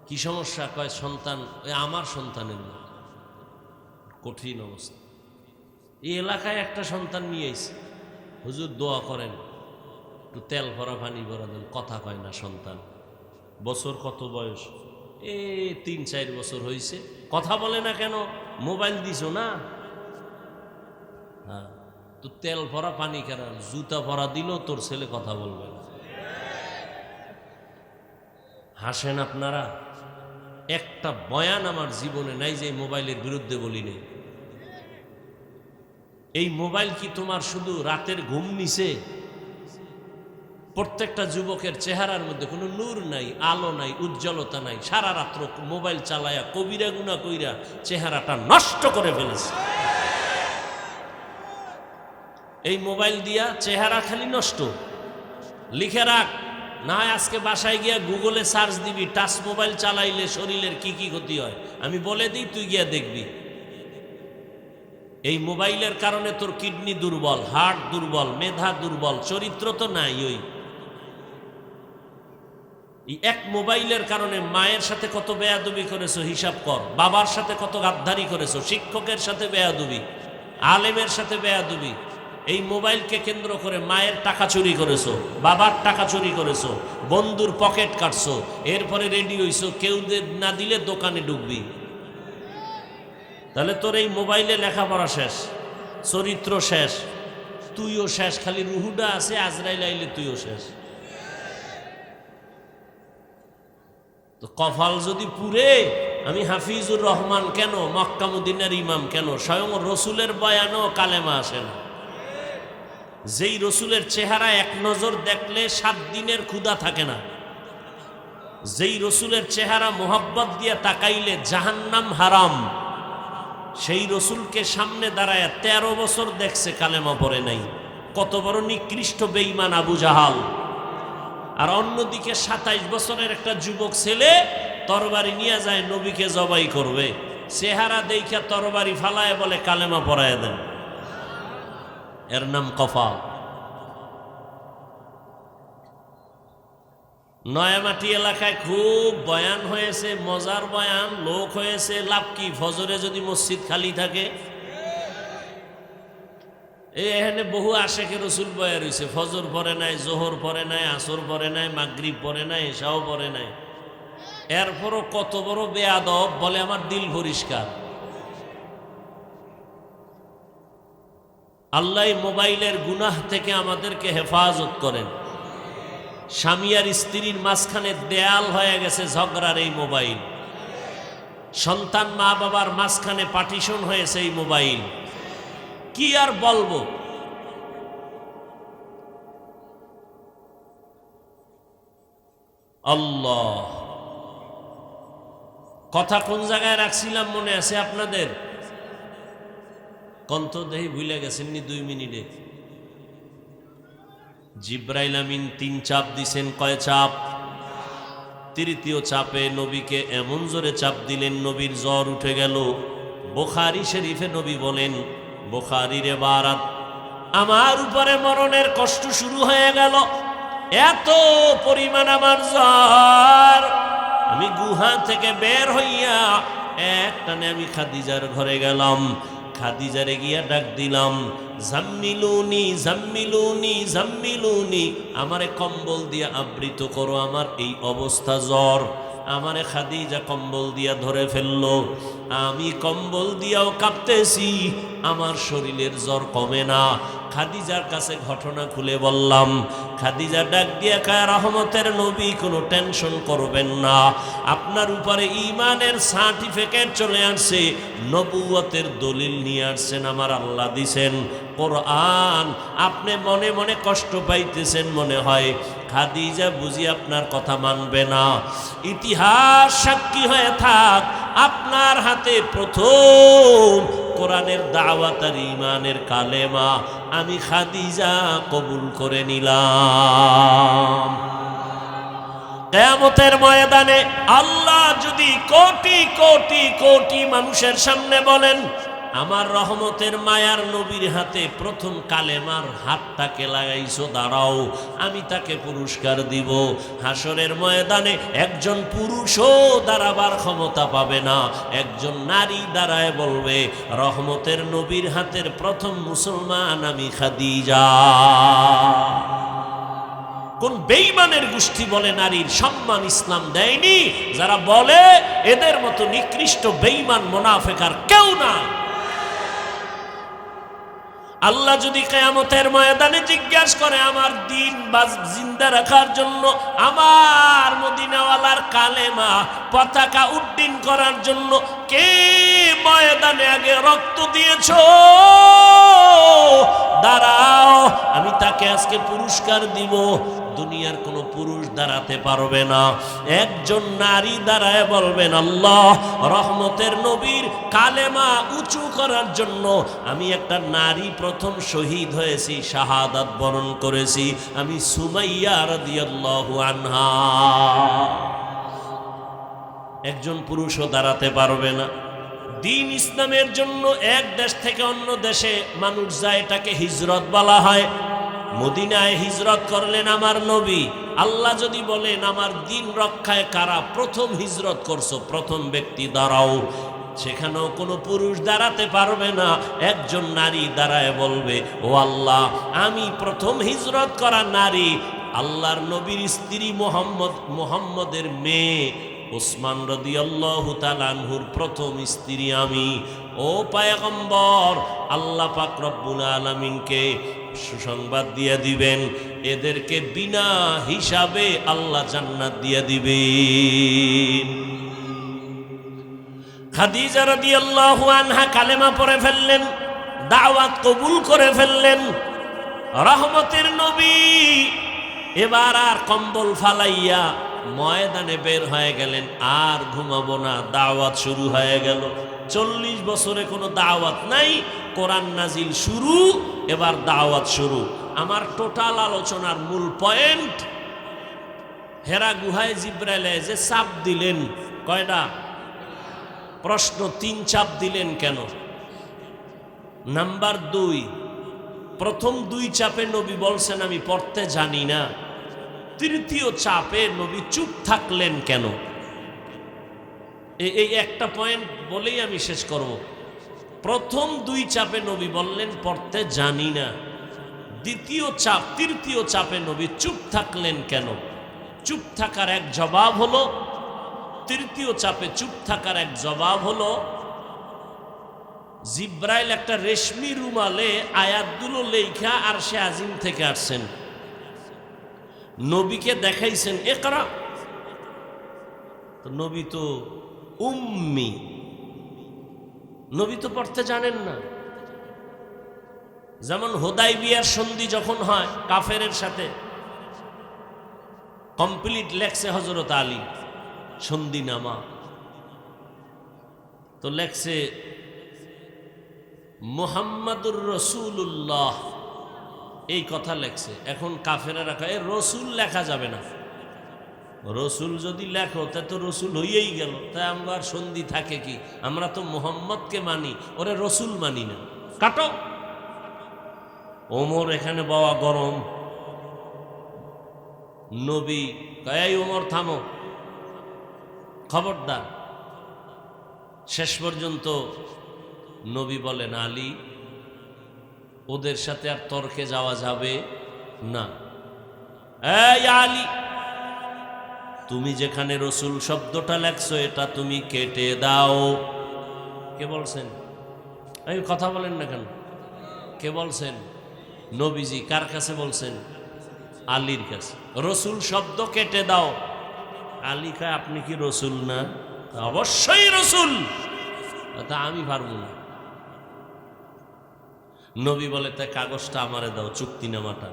কি সমস্যা? কয় সন্তান, ওই আমার সন্তানের মতো। কঠিন অবস্থা। এই এলাকায় একটা সন্তান নিয়ে আইছে, হুজুর দোয়া করেন, একটু তেল ভরা পানি ভরা দেন। কথা কয় না সন্তান। বছর কত বয়স? 3-4 বছর হয়েছে। কথা বলে না কেন? মোবাইল দিছো না। হ্যাঁ, তো তেল ভরা পানি কেন? জুতা ভরা দিল, তোর ছেলে কথা বলবে না। হাসেন আপনারা। একটা বয়ান আমার জীবনে নাই যে মোবাইলের বিরুদ্ধে বলি নেই। এই মোবাইল কি তোমার শুধু রাতের ঘুম নিছে? প্রত্যেকটা যুবকের চেহারার মধ্যে কোনো নূর নাই, আলো নাই, উজ্জ্বলতা নাই। সারা রাত্র মোবাইল চালায়া কবিরা গুনাহ কইরা চেহারাটা নষ্ট করে ফেলেছে। এই মোবাইল দিয়া চেহারা খালি নষ্ট। লিখে রাখ, না হয় আজকে বাসায় গিয়া গুগলে সার্চ দিবি, টাচ মোবাইল চালাইলে শরীরের কি কি ক্ষতি হয় আমি বলে দিই, তুই গিয়া দেখবি। এই মোবাইলের কারণে তোর কিডনি দুর্বল, হার্ট দুর্বল, মেধা দুর্বল, চরিত্র তো নাই। ওই এক মোবাইলের কারণে মায়ের সাথে কত বেয়াদবি করেছো হিসাব কর, বাবার সাথে কত গাদ্দারি করেছো, শিক্ষকের সাথে বেয়াদবি, আলেমের সাথে বেয়াদবি। এই মোবাইলকে কেন্দ্র করে মায়ের টাকা চুরি করেছো, বাবার টাকা চুরি করেছো, বন্ধুর পকেট কাটছো, এরপরে রেডি হইছো, কেউ না দিলে দোকানে ঢুকবি। তাহলে তোর এই মোবাইলে লেখাপড়া শেষ, চরিত্র শেষ, তুইও শেষ। খালি রুহুডা আছে, আজরাইল আইলে তুইও শেষ। তো কপাল যদি পুরে, আমি হাফিজুর রহমান কেন, মক্কা মদিনার ইমাম কেন, স্বয়ং রসুলের বয়ানও কালেমা আসে না। যেই রসুলের চেহারা এক নজর দেখলে 7 দিনের ক্ষুধা থাকে না, যেই রসুলের চেহারা মোহাব্বত দিয়ে তাকাইলে জাহান্নাম হারাম, সেই রসুলকে সামনে দাঁড়ায় 13 বছর দেখছে, কালেমা পড়ে নাই। কত বড় নিকৃষ্ট বেঈমান আবু জাহাল। আর অন্যদিকে 27 বছরের একটা যুবক ছেলে তরবারি নিয়ে যায়, নবীকে জবাই করবে। চেহারা দেখা তরবারি ফালায় বলে কালেমা পড়ায় দেন। এর নাম কফাল। নয়ামাটি এলাকায় খুব বয়ান হয়েছে, মজার বয়ান, লোক হয়েছে। লাভ কি? ফজরে যদি মসজিদ খালি থাকে, এখানে বহু আশেকে রসুল বয়া রয়েছে, ফজর পরে নাই, জোহর পরে নাই, আসর পরে নাই, মাগরিব পরে নাই, এশাও পরে নাই। এরপরও কত বড় বেয়াদব, বলে আমার দিল পরিষ্কার। আল্লাহ মোবাইলের গুনাহ থেকে আমাদেরকে হেফাজত করেন। স্বামী আর স্ত্রীর মাঝখানে দেয়াল হয়ে গেছে ঝগড়ার এই মোবাইল। সন্তান মা বাবার মাঝখানে পার্টিশন হয়েছে এই মোবাইল। কি আর বলবো? আল্লাহ, কথা কোন জায়গায় রাখছিলাম মনে আছে আপনাদের? কন্ত দেহি ভুলে গেছেননি 2 মিনিটে। জিব্রাইল আমিন 3 চাপ দিছেন। কয় চাপ? 3য় চাপে নবীকে এমন জোরে চাপ দিলেন, নবীর জ্বর উঠে গেল। বুখারী শরীফে নবী বলেন, বুখারীর ইবারত, আমার উপরে মরণের কষ্ট শুরু হয়ে গেল। এত পরিমাণ আমার জ্বর, আমি গুহা থেকে বের হইয়া একটানে আমি খাদিজার ঘরে গেলাম। খাদিজারে গিয়া ডাক দিলাম, জাম্মিলুনি জাম্মিলুনি জাম্মিলুনি, আমারে কম্বল দিয়া আবৃত করো, আমার এই অবস্থা জ্বর। আমারে খাদিজা কম্বল দিয়া ধরে ফেললো। আমি কম্বল দিয়াও কাঁপতেছি, আমার শরীরের জ্বর কমে না। খাদিজার কাছে ঘটনা খুলে বললাম। খাদিজা ডাক দিয়া কয়, রহমতের নবী, কোনো টেনশন করবেন না, আপনার উপরে ঈমানের সার্টিফিকেট চলে আসছে, নবুয়তের দলিল নিয়ে আসছেন, আমার আল্লাহ দিছেন কোরআন। আপনি মনে মনে কষ্ট পাইতেছেন মনে হয়, খাদিজা বুঝি আপনার কথা মানবে না। ইতিহাস সাক্ষী হয়ে থাক, আপনার হাতে প্রথম কোরআনের দাওয়াত আর ঈমানের কালেমা আমি খাদিজা কবুল করে নিলাম। কিয়ামতের ময়দানে আল্লাহ যদি কোটি কোটি কোটি মানুষের সামনে বলেন, আমার রহমতের মায়ার নবীর হাতে প্রথম কালেমার হাতটাকে লাগাইছো, দাঁড়াও আমি তাকে পুরস্কার দিব। হাসরের ময়দানে একজন পুরুষও দাঁড়াবার ক্ষমতা পাবে না, একজন নারী দাঁড়ায় বলবে রহমতের নবীর হাতের প্রথম মুসলমান আমি খাদিজা। কোন বেঈমানের গোষ্ঠী বলে নারীর সম্মান ইসলাম দেয়নি? যারা বলে এদের মতো নিকৃষ্ট বেঈমান মুনাফিক আর কেউ না। আল্লাহ যদি কিয়ামতের ময়দানে জিজ্ঞাসা করে আমার দ্বীন জিন্দা রাখার জন্য, আমার মদিনাওয়ালার কালেমা পতাকা উড্ডীন করার জন্য কে ময়দানে আগে রক্ত দিয়েছো, দাঁড়াও আমি তাকে আজকে পুরস্কার দিব। দুনিয়ার কোনো পুরুষ দাঁড়াতে পারবে না, একজন নারী দাঁড়ায় বলবেন আল্লাহ রহমতের নবীর কালেমা উঁচু করার জন্য আমি একটা নারী প্রথম শহীদ হয়েছি, শাহাদাত বরণ করেছি, আমি সুমাইয়া রাদিয়াল্লাহু আনহা। একজন পুরুষও দাঁড়াতে পারবে না। দ্বীন ইসলামের জন্য এক দেশ থেকে অন্য দেশে মানুষ যায়, এটাকে হিজরত বলা হয়। মদিনায় হিজরত করলেন আমার নবী। আল্লাহ যদি বলেন আমার দ্বীন রক্ষায় কারা প্রথম হিজরত করছো, প্রথম ব্যক্তি দাঁড়াও, সেখানেও কোনো পুরুষ দাঁড়াতে পারবে না, একজন নারী দাঁড়ায় বলবে ও আল্লাহ আমি প্রথম হিজরত করা নারী, আল্লাহর নবীর স্ত্রী মুহাম্মদের মেয়ে ওসমান রাদিয়াল্লাহু তাআলা আনহুর প্রথম স্ত্রী আমি। ও পয়গম্বর, আল্লাহ পাক রব্বুল আলামিনকে সুসংবাদ দিয়ে দিবেন এদেরকে বিনা হিসাবে আল্লাহ জান্নাত দিয়ে দিবেন। খাদিজা রাদিয়াল্লাহু আনহা কালেমা পড়ে ফেললেন, দাওয়াত কবুল করে ফেললেন। রহমতের নবী এবার আর কম্বল ফালাইয়া ময়দানে বের হয়ে গেলেন, আর ঘুমাবো না, দাওয়াত শুরু হয়ে গেল। 40 বছরে কোনো দাওয়াত নাই, কোরআন নাজিল শুরু, এবার দাওয়াত শুরু। আমার টোটাল আলোচনার মূল পয়েন্ট, হেরা গুহায় জিব্রাইল যে চাপ দিলেন, কয়টা প্রশ্ন, 3 চাপ দিলেন কেন? নাম্বার 2, প্রথম 2 চাপে নবী বলছেন আমি পড়তে জানি না। তৃতীয় চাপে নবী চুপ থাকলেন কেন? এই একটা পয়েন্ট বলেই আমি শেষ করব। প্রথম 2 চাপে নবী বললেন পড়তে জানি না। তৃতীয় চাপে নবী চুপ থাকলেন কেন? চুপ থাকার এক জবাব হলো, তৃতীয় চাপে চুপ থাকার এক জবাব হলো জিব্রাইল একটা রেশমি রুমালে আয়াতগুলো লেখা আরশে আজিম থেকে আসছেন, নবীকে দেখাইছেন ইকরা। তো নবী তো উম্মি, নবী তো পড়তে জানেন না। যেমন হুদাইবিয়ার সন্ধি যখন হয় কাফেরের সাথে, কমপ্লিট লেখছে হযরত আলী সন্ধিনামা, তো লেখছে মুহাম্মাদুর রাসূলুল্লাহ, এই কথা লেখছে। এখন কাফেরা রাখা রসুল লেখা যাবে না, রসুল যদি লেখো তা তো রসুল হইয়েই গেল, তাই আমার সন্ধি থাকে কি? আমরা তো মুহাম্মদকে মানি, ওরে রসুল মানি না, কাটো। ওমর এখানে বাবা গরম, নবী কয় ওমর থামো, খবরদার। শেষ পর্যন্ত নবী বলেন আলী ওদের সাথে আর তর্কে যাওয়া যাবে না। এই আলী, তুমি যেখানে রসুল শব্দটা লেখছো এটা তুমি কেটে দাও। কে বলছেন? এই কথা বলেন না কেন? কে বলছেন? নবীজি। কার কাছে বলছেন? আলীর কাছে। রসুল শব্দ কেটে দাও। আলী কয় আপনি কি রসুল না? অবশ্যই রসুল, তা আমি পারবো না। নবী বলে তা কাগজটা আমারে দাও, চুক্তিনামাটা।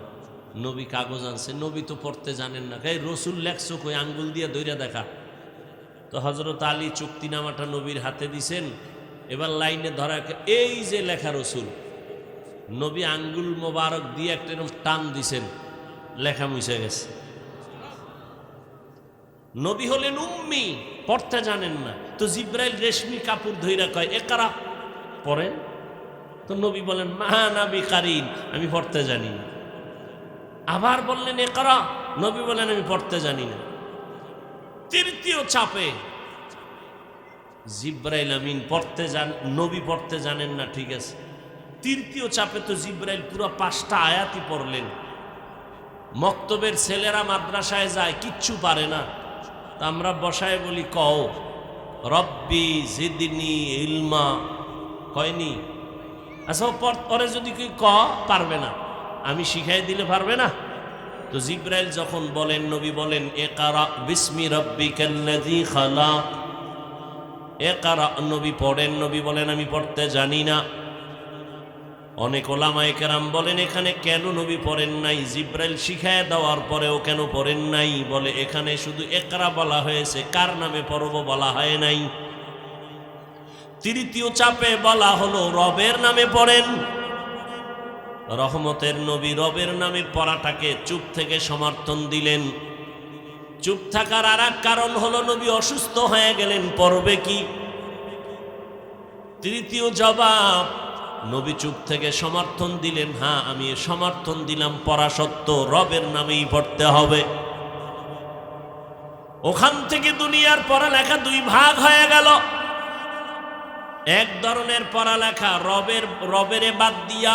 নবী কাগজ আনছে, নবী তো পড়তে জানেন না, এই রসুল লেখছো কই, আঙ্গুল দিয়ে দইরা দেখা। তো হযরত আলী চুক্তিনামাটা নবীর হাতে দিছেন, এবার লাইনে ধরা, এই যে লেখা রসুল। নবী আঙ্গুল মোবারক দিয়ে একটা টান দিছেন, লেখা মুছে গেছে। নবী হলেন উম্মি, পড়তে জানেন না। তো জিব্রাইল রেশমি কাপড় ধইরা কয় ইকরা, পড়েন। তো নবী বলেন মা নাবি কারিন, আমি পড়তে জানি না। আবার বললেন ইকরা, নবী বলেন আমি পড়তে জানি না। তৃতীয় চাপে জিব্রাইল আমিন পড়তে নবী পড়তে জানেন না, ঠিক আছে। তৃতীয় চাপে তো জিব্রাইল পুরো 5টা আয়াতই পড়লেন। মক্তবের ছেলেরা মাদ্রাসায় যায়, কিচ্ছু পারে না, তা আমরা বসায় বলি কও রব্বি জিদনি ইলমা, কয়নি? আচ্ছা পরে যদি কেউ পারবে না, আমি শিখাই দিলে পারবে না? তো জিব্রাইল যখন বলেন, নবী বলেন ইকরা বিসমি রাব্বিকাল্লাযী খালাক, ইকরা, নবী পড়েন, নবী বলেন আমি পড়তে জানি না। অনেক ওলামায়ে কেরাম বলেন এখানে কেন নবী পড়েন নাই, জিব্রাইল শিখায় দেওয়ার পরেও কেন পড়েন নাই? বলে এখানে শুধু ইকরা বলা হয়েছে, কার নামে পড়ব বলা হয় নাই। তৃতীয় চাপে বলা হলো রবের নামে পড়েন। রহমতের নবী রবের নামে পড়াটাকে চুপ থেকে সমর্থন দিলেন। চুপ থাকার আর এক কারণ হলো নবী অসুস্থ হয়ে গেলেন, পড়বে কি? তৃতীয় জবাব, নবী চুপ থেকে সমর্থন দিলেন, হ্যাঁ আমি সমর্থন দিলাম, পড়া সত্য, রবের নামেই পড়তে হবে। ওখান থেকে দুনিয়ার পড়ালেখা 2 ভাগ হয়ে গেল। এক ধরনের পড়ালেখা রবের বাদ দিয়া,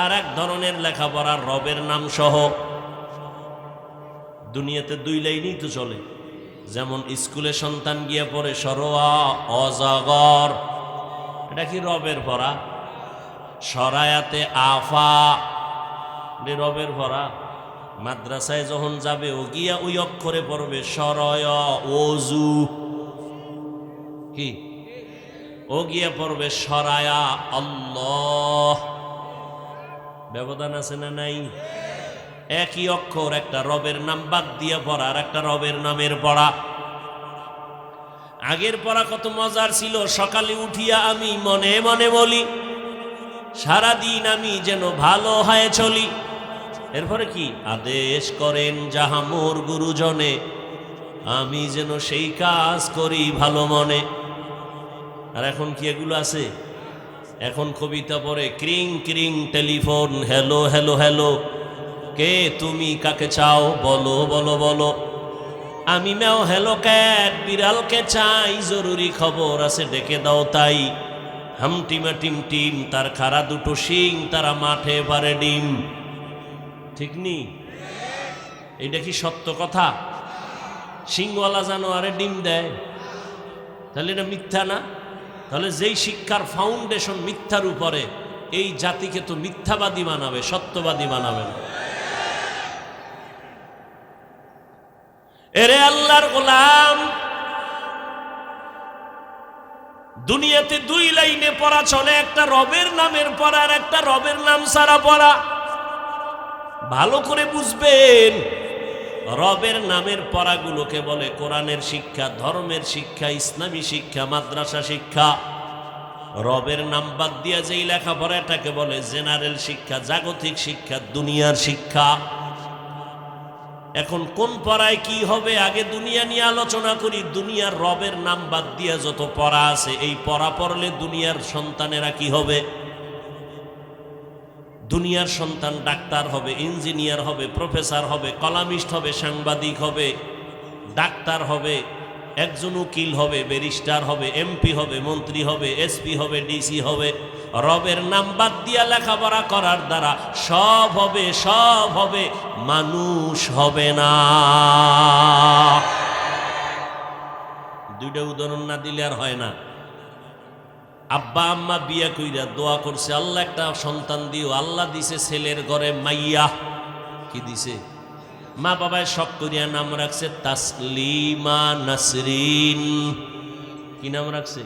আর এক ধরনের লেখাপড়া রবের নাম সহ। দুনিয়াতে 2 লাইনই তো চলে। যেমন স্কুলে সন্তান গিয়ে পড়ে সরোয়া অজাগর, এটা কি রবের পড়া? সরায়াতে আফা, রবের পড়া। মাদ্রাসায় যখন যাবে ও গিয়া ওই অক্ষরে পড়বে সরয় ওজু, কি ও গিয়া পড়বে সরায়া আল্লাহ। ব্যবধান আছে না নাই? একই অক্ষর, একটা রবের নাম বাদ দিয়ে পড়া আর একটা রবের নামের পড়া। আগের পড়া কত মজার ছিল। সকালে উঠিয়া আমি মনে মনে বলি সারাদিন আমি যেন ভালো হয়ে চলি। এরপরে কি আদেশ করেন যাহা মোর গুরুজনে, আমি যেন সেই কাজ করি ভালো মনে। আর এখন কি এগুলো আছে? এখন কবিতা পড়ে ক্রিং ক্রিং টেলিফোন, হ্যালো হ্যালো হ্যালো, কে তুমি কাকে চাও বলো বলো বলো। আমি ম্যাও হ্যালো ক্যাট, বিড়ালকে চাই, জরুরি খবর আছে ডেকে দাও তাই। হামটিমা টিম টিম, তার খাড়া 2টো শিং, তারা মাঠে পারে ডিম। ঠিক নি? এটা কি সত্য কথা? শিংওয়ালা জানোয়ারে ডিম দেয়, তাহলে এটা মিথ্যা না? তাহলে যেই শিক্ষার ফাউন্ডেশন মিথ্যার উপরে, এই জাতিকে তো মিথ্যাবাদী বানাবে, সত্যবাদী বানাবে না। এরে আল্লাহর গোলাম, দুনিয়াতে 2 লাইনে পড়া চলে, একটা রবের নামের পড়া আর একটা রবের নাম ছাড়া পড়া। ভালো করে বুঝবেন, রবের নামের পড়াগুলোকে বলে কোরআনের শিক্ষা, ধর্মের শিক্ষা, ইসলামী শিক্ষা, মাদ্রাসা শিক্ষা। রবের নাম বাদ দিয়া যেই লেখাপড়া এটাকে বলে জেনারেল শিক্ষা, জাগতিক শিক্ষা, দুনিয়ার শিক্ষা। এখন কোন পড়ায় কি হবে, আগে দুনিয়া নিয়ে আলোচনা করি। দুনিয়ার রবের নাম বাদ দিয়া যত পড়া আছে, এই পড়া পড়লে দুনিয়ার সন্তানেরা কি হবে? দুনিয়ার সন্তান ডাক্তার হবে, ইঞ্জিনিয়ার হবে, প্রফেসর হবে, কলামিস্ট হবে, সাংবাদিক হবে, ডাক্তার হবে, একজন উকিল হবে, ব্যারিস্টার হবে, এমপি হবে, মন্ত্রী হবে, এসপি হবে, ডিসি হবে। রবের নাম বাদ দিয়া লেখাপড়া করার দ্বারা সব হবে, সব হবে, মানুষ হবে না। 2টা উদাহরণ না দিলে আর হয় না। আব্বা আম্মা বিয়া কইরা দোয়া করছে, আল্লাহ একটা সন্তান দিও। আল্লাহ দিছে ছেলের ঘরে মাইয়া। কি দিছে? মা বাবায় শখ করিয়া নাম রাখছে তাসলিমা নাসরিন। কি নাম রাখছে?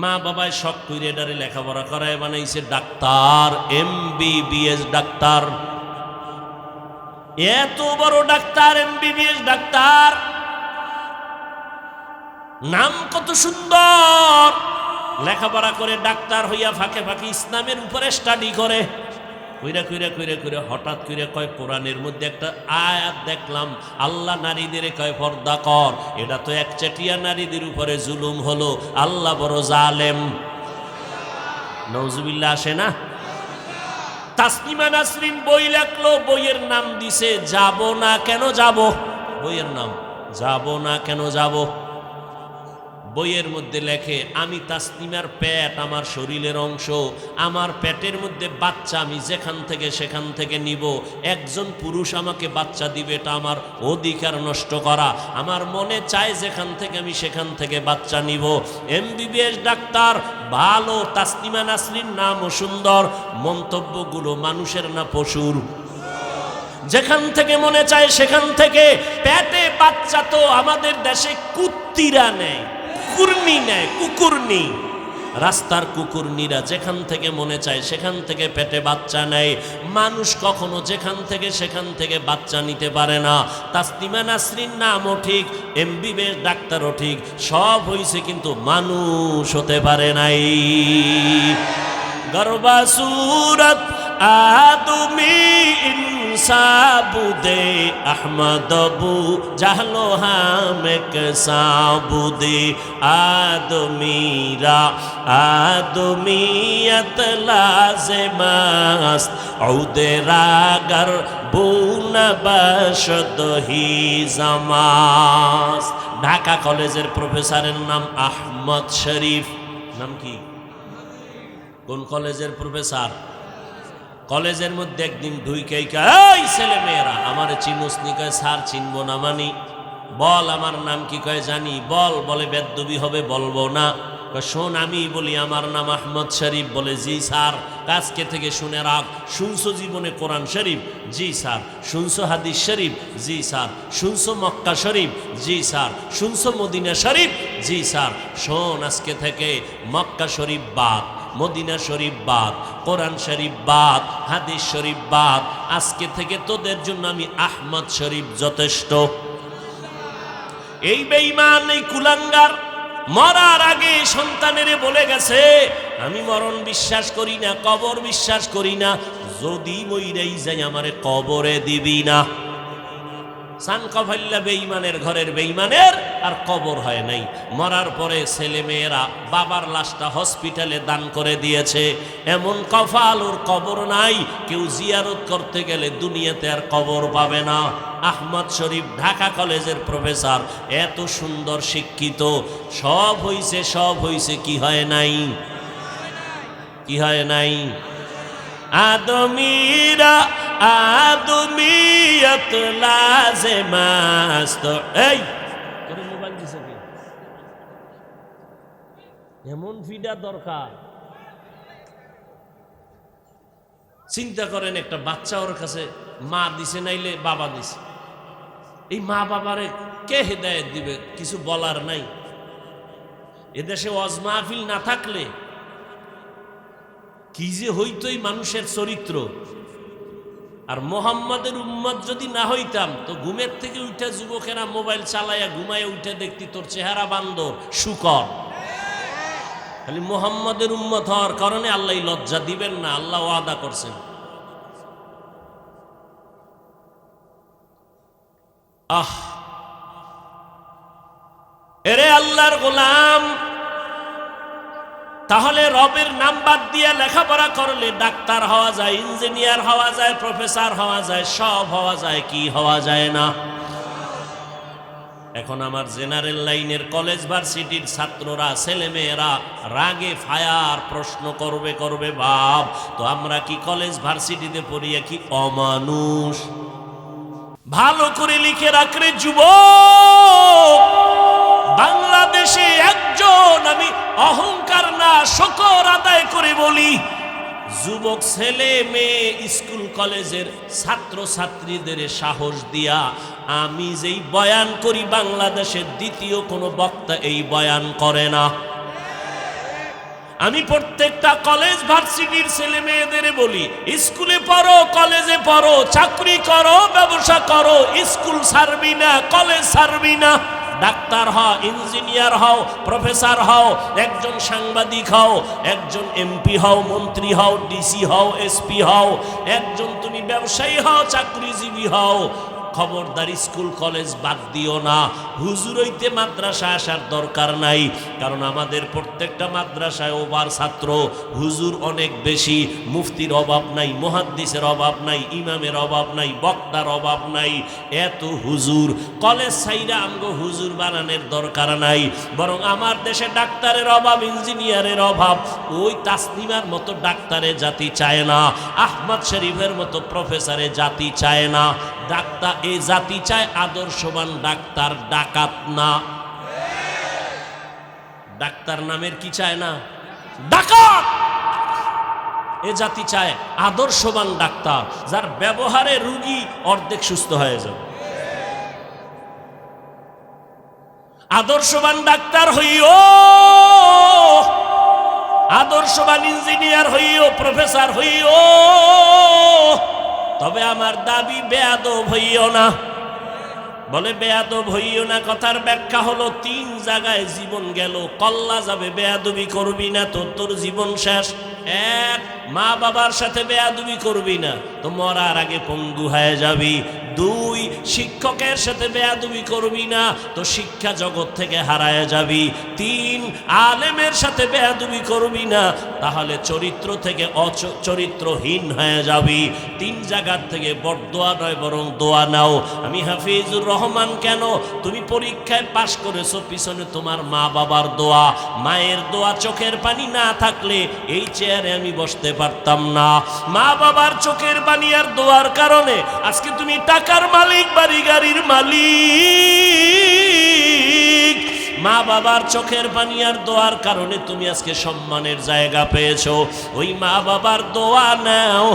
মা বাবায় শখ করিয়া এটারে লেখাপড়া করায় বানাইছে ডাক্তার, MBBS ডাক্তার। এত বড় ডাক্তার, MBBS ডাক্তার, নাম কত সুন্দর। লেখাপড়া করে ডাক্তার হইয়া ফাঁকে ফাঁকে ইসলামের উপরে স্টাডি করে। কইরা কইরা কইরা কইরা হঠাৎ করে কয় কোরআনের মধ্যে একটা আয়াত দেখলাম, আল্লাহ নারীদের কয় পর্দা কর। এটা তো একচেটিয়া নারীদের উপরে জুলুম হলো, আল্লাহ বড় জালেম। নওজুবিল্লাহ আসে না? তাসনিমা নাসরিন বই লেখলো, বইয়ের নাম দিছে যাব না কেন যাব। বইয়ের নাম যাব না কেন যাব। বইয়ের মধ্যে লেখে, আমি তাসনিমার পেট আমার শরীরের অংশ, আমার পেটের মধ্যে বাচ্চা আমি যেখান থেকে সেখান থেকে নিব। একজন পুরুষ আমাকে বাচ্চা দিবে, এটা আমার অধিকার নষ্ট করা। আমার মনে চায় যেখান থেকে আমি সেখান থেকে বাচ্চা নিব। এমবিবিএস ডাক্তার ভালো, তাসনিমা নাসরিন নামও সুন্দর, মন্তব্যগুলো মানুষের না পশুর। যেখান থেকে মনে চায় সেখান থেকে। পেটে বাচ্চা তো আমাদের দেশে কুত্তিরা নেয়, কুকুরনি নেয়, কুকুরনি। রাস্তার কুকুরনিরা যেখান থেকে মনে চায় সেখান থেকে পেটে বাচ্চা নেয়। মানুষ কখনো যেখান থেকে সেখান থেকে বাচ্চা নিতে পারে না। তাসনিমা নাসরিন নামও ঠিক, এমবিবিএস ডাক্তারও ঠিক, সব হইছে কিন্তু মানুষ হতে পারে নাই। গর্বা সুরত আদমি ইনসাবুদে আহমদবু জাহলো হামেক সাবুদে আদমিরা আদমিয়ত লাজেমাস ঔদে রাগর বুনা বশদ হি জামাস। ঢাকা কলেজের প্রফেসরের নাম আহমদ শরীফ। নাম কি? কোন কলেজের প্রফেসর? কলেজের মধ্যে একদিন ঢুইকাই, এই ছেলে মেয়েরা আমারে চিনুস নি? কয় স্যার চিনবো না মানি। বল আমার নাম কি? কয় জানি। বল। বলে বেদবি হবে, বলবো না। কয় শোন আমি বলি আমার নাম আহমদ শরীফ। বলে জি স্যার। আজকে থেকে শুনে রাখ। শুনছো জীবনে কোরআন শরীফ? জি স্যার। শুনছো হাদিস শরীফ? জি স্যার। শুনছো মক্কা শরীফ? জি স্যার। শুনছো মদিনা শরীফ? জি স্যার। শোন আজকে থেকে মক্কা শরীফ বাদ, মদিনা শরীফ বাদ, কোরআন শরীফ বাদ, হাদিস শরীফ বাদ। আজকে থেকে তোদের জন্য আমি আহমদ শরীফ যথেষ্ট। এই বেঈমান, এই কুলাঙ্গার মরার আগে সন্তানের বলে গেছে, আমি মরণ বিশ্বাস করি না, কবর বিশ্বাস করি না, যদি মইরাই যাই আমারে কবরে দিবি না। সানকফাল্লা বেঈমানের ঘরের বেঈমানের আর কবর হয় নাই। মরার পরে ছেলে মেয়েরা বাবার লাশটা হসপিটালে দান করে দিয়েছে। এমন কফাল, ওর কবর নাই। কেউ জিয়ারত করতে গেলে দুনিয়াতে আর কবর পাবে না। আহমদ শরীফ ঢাকা কলেজের প্রফেসর, এত সুন্দর শিক্ষিত, সব হইছে, সব হইছে, কি হয় নাই? কি হয় নাই? আদমিরা আদমিয়ত লাজেমাস। এই তোরে মোবাইল দিছে কি? এমন ফিডা দরকার। চিন্তা করেন, একটা বাচ্চা ওর কাছে মা দিছে নাইলে বাবা দিছে, এই মা বাবারে কে হেদায়েত দিবে? কিছু বলার নাই। এদেশে ওয়াজ মাহফিল না থাকলে কি যে হইতই মানুষের চরিত্র। আর মোহাম্মদের উম্মত যদি না হইতাম তো ঘুমের থেকে উঠে যুবকেরা মোবাইল চালাইয়া ঘুমাইয়া উঠে দেখতি তোর চেহারা বান্দর, শুকর। খালি মোহাম্মদের উম্মত হওয়ার কারণে আল্লাহ লজ্জা দিবেন না, আল্লাহ ওয়াদা করছেন। এরে আল্লাহর গোলাম, তাহলে রবের নাম বাদ দিয়ে লেখাপড়া করলে ডাক্তার হওয়া যায়, ইঞ্জিনিয়ার হওয়া যায়, প্রফেসর হওয়া যায়, সব হওয়া যায়, কি হওয়া যায় না? এখন আমার জেনারেল লাইনের কলেজ ভার্সিটির ছাত্ররা, ছেলে মেয়েরা রাগে ফায়ার প্রশ্ন করবে বাপ, তো আমরা কি কলেজ ভার্সিটিতে পড়িয়া কি অমানুষ? ভালো করে লিখে রাখলে যুবক, বাংলাদেশে একজন, আমি অহংকার না শকর আদায় করে বলি, যুবক ছেলে মেয়ে স্কুল কলেজের ছাত্র ছাত্রীদের সাহস দিয়া আমি যেই বয়ান করি, বাংলাদেশের দ্বিতীয় কোনো বক্তা এই বয়ান করে না। আমি প্রত্যেকটা কলেজ ভার্সিটির ছেলে মেয়েদের বলি, স্কুলে পড়ো, কলেজে পড়ো, চাকরি করো, ব্যবসা করো, স্কুল ছাড়বি না, কলেজ ছাড়বি না। ডাক্তার হও, ইঞ্জিনিয়ার হও, প্রফেসর হও, একজন সাংবাদিক হও, একজন এমপি হও, মন্ত্রী হও, ডিসি হও, এসপি হও, একজন তুমি ব্যবসায়ী হও, চাকরিজীবী হও, খবরদার স্কুল কলেজ বাদ দিও না। হুজুর হইতে মাদ্রাসা আসার দরকার নাই, কারণ আমাদের প্রত্যেকটা মাদ্রাসায় ওভার ছাত্র, হুজুর অনেক বেশি। মুফতির অভাব নাই, মুহাদ্দিসের অভাব নাই, ইমামের অভাব নাই, বক্তার অভাব নাই, এত হুজুর। কলেজ সাইরা আমগো হুজুর বানানোর দরকার নাই, বরং আমার দেশে ডাক্তারের অভাব, ইঞ্জিনিয়ারের অভাব। ওই তাসনিমার মতো ডাক্তারে জাতি চায় না, আহমদ শরীফের মতো প্রফেসরে জাতি চায় না। ডাক্তার এই জাতি চায় আদর্শবান ডাক্তার, ডাকাত না। ডাক্তার নামের কি চায় না? ডাকাত। এ জাতি চায় আদর্শবান ডাক্তার, যার ব্যবহারে রোগী অর্ধেক সুস্থ হয়ে যাবে। আদর্শবান ডাক্তার হইও, আদর্শবান ইঞ্জিনিয়ার হইও, প্রফেসর হইও, তবে আমার দাবি বেয়াদব হইও না। বলে বেয়াদব হইও না, কথার ব্যাখ্যা হলো 3 জায়গায় জীবন গেল, কল্লা যাবে, বেয়াদবি করবি না তো তোর জীবন শেষ। 1, মা বাবার সাথে বেয়াদবি করবি না তো মরার আগে পঙ্গু হয়ে যাবি। 2, শিক্ষকের সাথে বেয়াদবি করবি না তো শিক্ষা জগৎ থেকে হারায় যাবি। 3, আলেমের সাথে বেয়াদবি করবি না, তাহলে চরিত্র থেকে চরিত্রহীন হয়ে যাবি। 3 জায়গার থেকে বড়দোয়া নয় বরং দোয়া নাও। আমি হাফিজুর রহমান, কেন তুমি পরীক্ষায় পাশ করেছো, পিছনে তোমার মা বাবার দোয়া। মায়ের দোয়া, চোখের পানি না থাকলে এই চেয়ারে আমি বসতে পারতাম না। মা বাবার চোখের পানি আর দোয়ার কারণে আজকে তুমি টাকার মালিক, বাড়ি গাড়ির মালিক। মা বাবার চোখের পানি আর দোয়ার কারণে তুমি আজকে সম্মানের জায়গা পেয়েছো। ওই মা বাবার দোয়া নাও,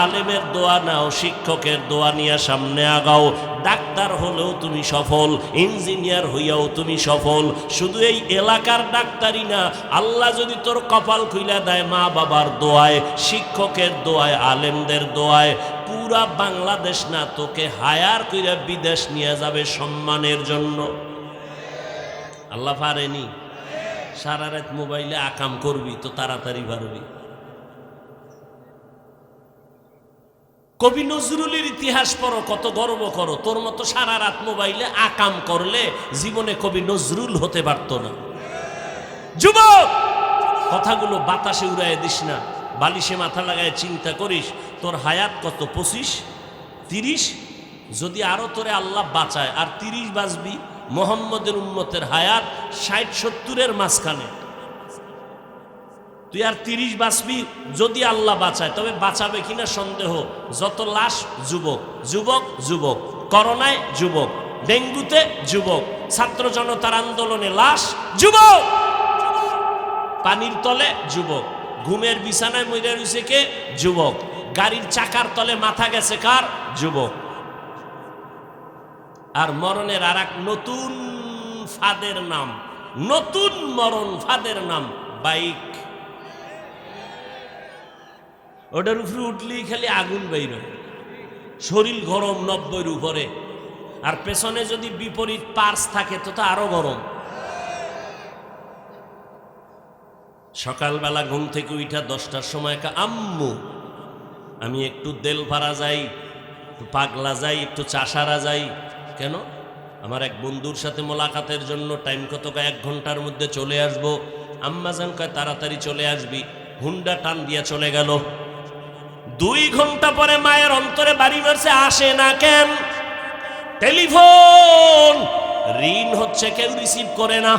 আলেমের দোয়া নাও, শিক্ষকের দোয়া নিয়ে সামনে আগাও। ডাক্তার হলেও তুমি সফল, ইঞ্জিনিয়ার হইয়াও তুমি সফল। শুধু এই এলাকার ডাক্তারই না, আল্লাহ যদি তোর কপাল খুইলা দেয় মা বাবার দোয়ায়, শিক্ষকের দোয়ায়, আলেমদের দোয়ায়, পুরা বাংলাদেশ না তোকে হায়ার কইরা বিদেশ নিয়ে যাবে সম্মানের জন্য। আল্লাহ পারেনি? সারা রাত মোবাইলে আকাম করবি তো তাড়াতাড়ি পারবি। কবি নজরুলের ইতিহাস পড়ো, কত গর্ব করো। তোর মতো সারা রাত মোবাইলে আকাম করলে জীবনে কবি নজরুল হতে পারত না। যুবক, কথাগুলো বাতাসে উড়াইয়া দিস না, বালিশে মাথা লাগায় চিন্তা করিস তোর হায়াত কত, 25, 30? যদি আরো তোরে আল্লাহ বাঁচায় আর 30 বাঁচবি। মোহাম্মদের উম্মতের হায়াত 60-70-এর মাঝখানে, তুই আর 30 বাঁচবি যদি আল্লাহ বাঁচায়। তবে বাঁচাবে কিনা সন্দেহ। যত লাশ যুবক, যুবক, যুবক, করোনায় যুবক, ডেঙ্গুতে যুবক, ছাত্র জনতার আন্দোলনে লাশ যুবক, পানির তলে যুবক, ঘুমের বিছানায় মইরা রইছে কে? যুবক, গাড়ির চাকার তলে মাথা গেছে কার? যুবক। আর মরণের আর এক নতুন ফাঁদের নাম, নতুন মরণ ফাঁদের নাম বাইক। ওটার উপরে উঠলেই খালি আগুন বাইর, শরীর গরম 90-এর উপরে, আর পেছনে যদি বিপরীত পার্স থাকে তো আরো গরম। সকালবেলা ঘুম থেকে উঠা 10টার সময় আম্মু আমি একটু দেলপাড়া যাই, একটু পাগলা যাই, একটু চাষারা যাই। কেন? আমার এক বন্ধুর সাথে মোলাকাতের জন্য। টাইম কত? 1 ঘন্টার মধ্যে চলে আসবো। আম্মা জান কয় তাড়াতাড়ি চলে আসবি। হুন্ডা টান দিয়া চলে গেল। 2 ঘন্টা পরে মায়ের অন্তরে বাড়ি মারছে, আসে না কেন? টেলিফোন রিং হচ্ছে, কেউ রিসিভ করে না।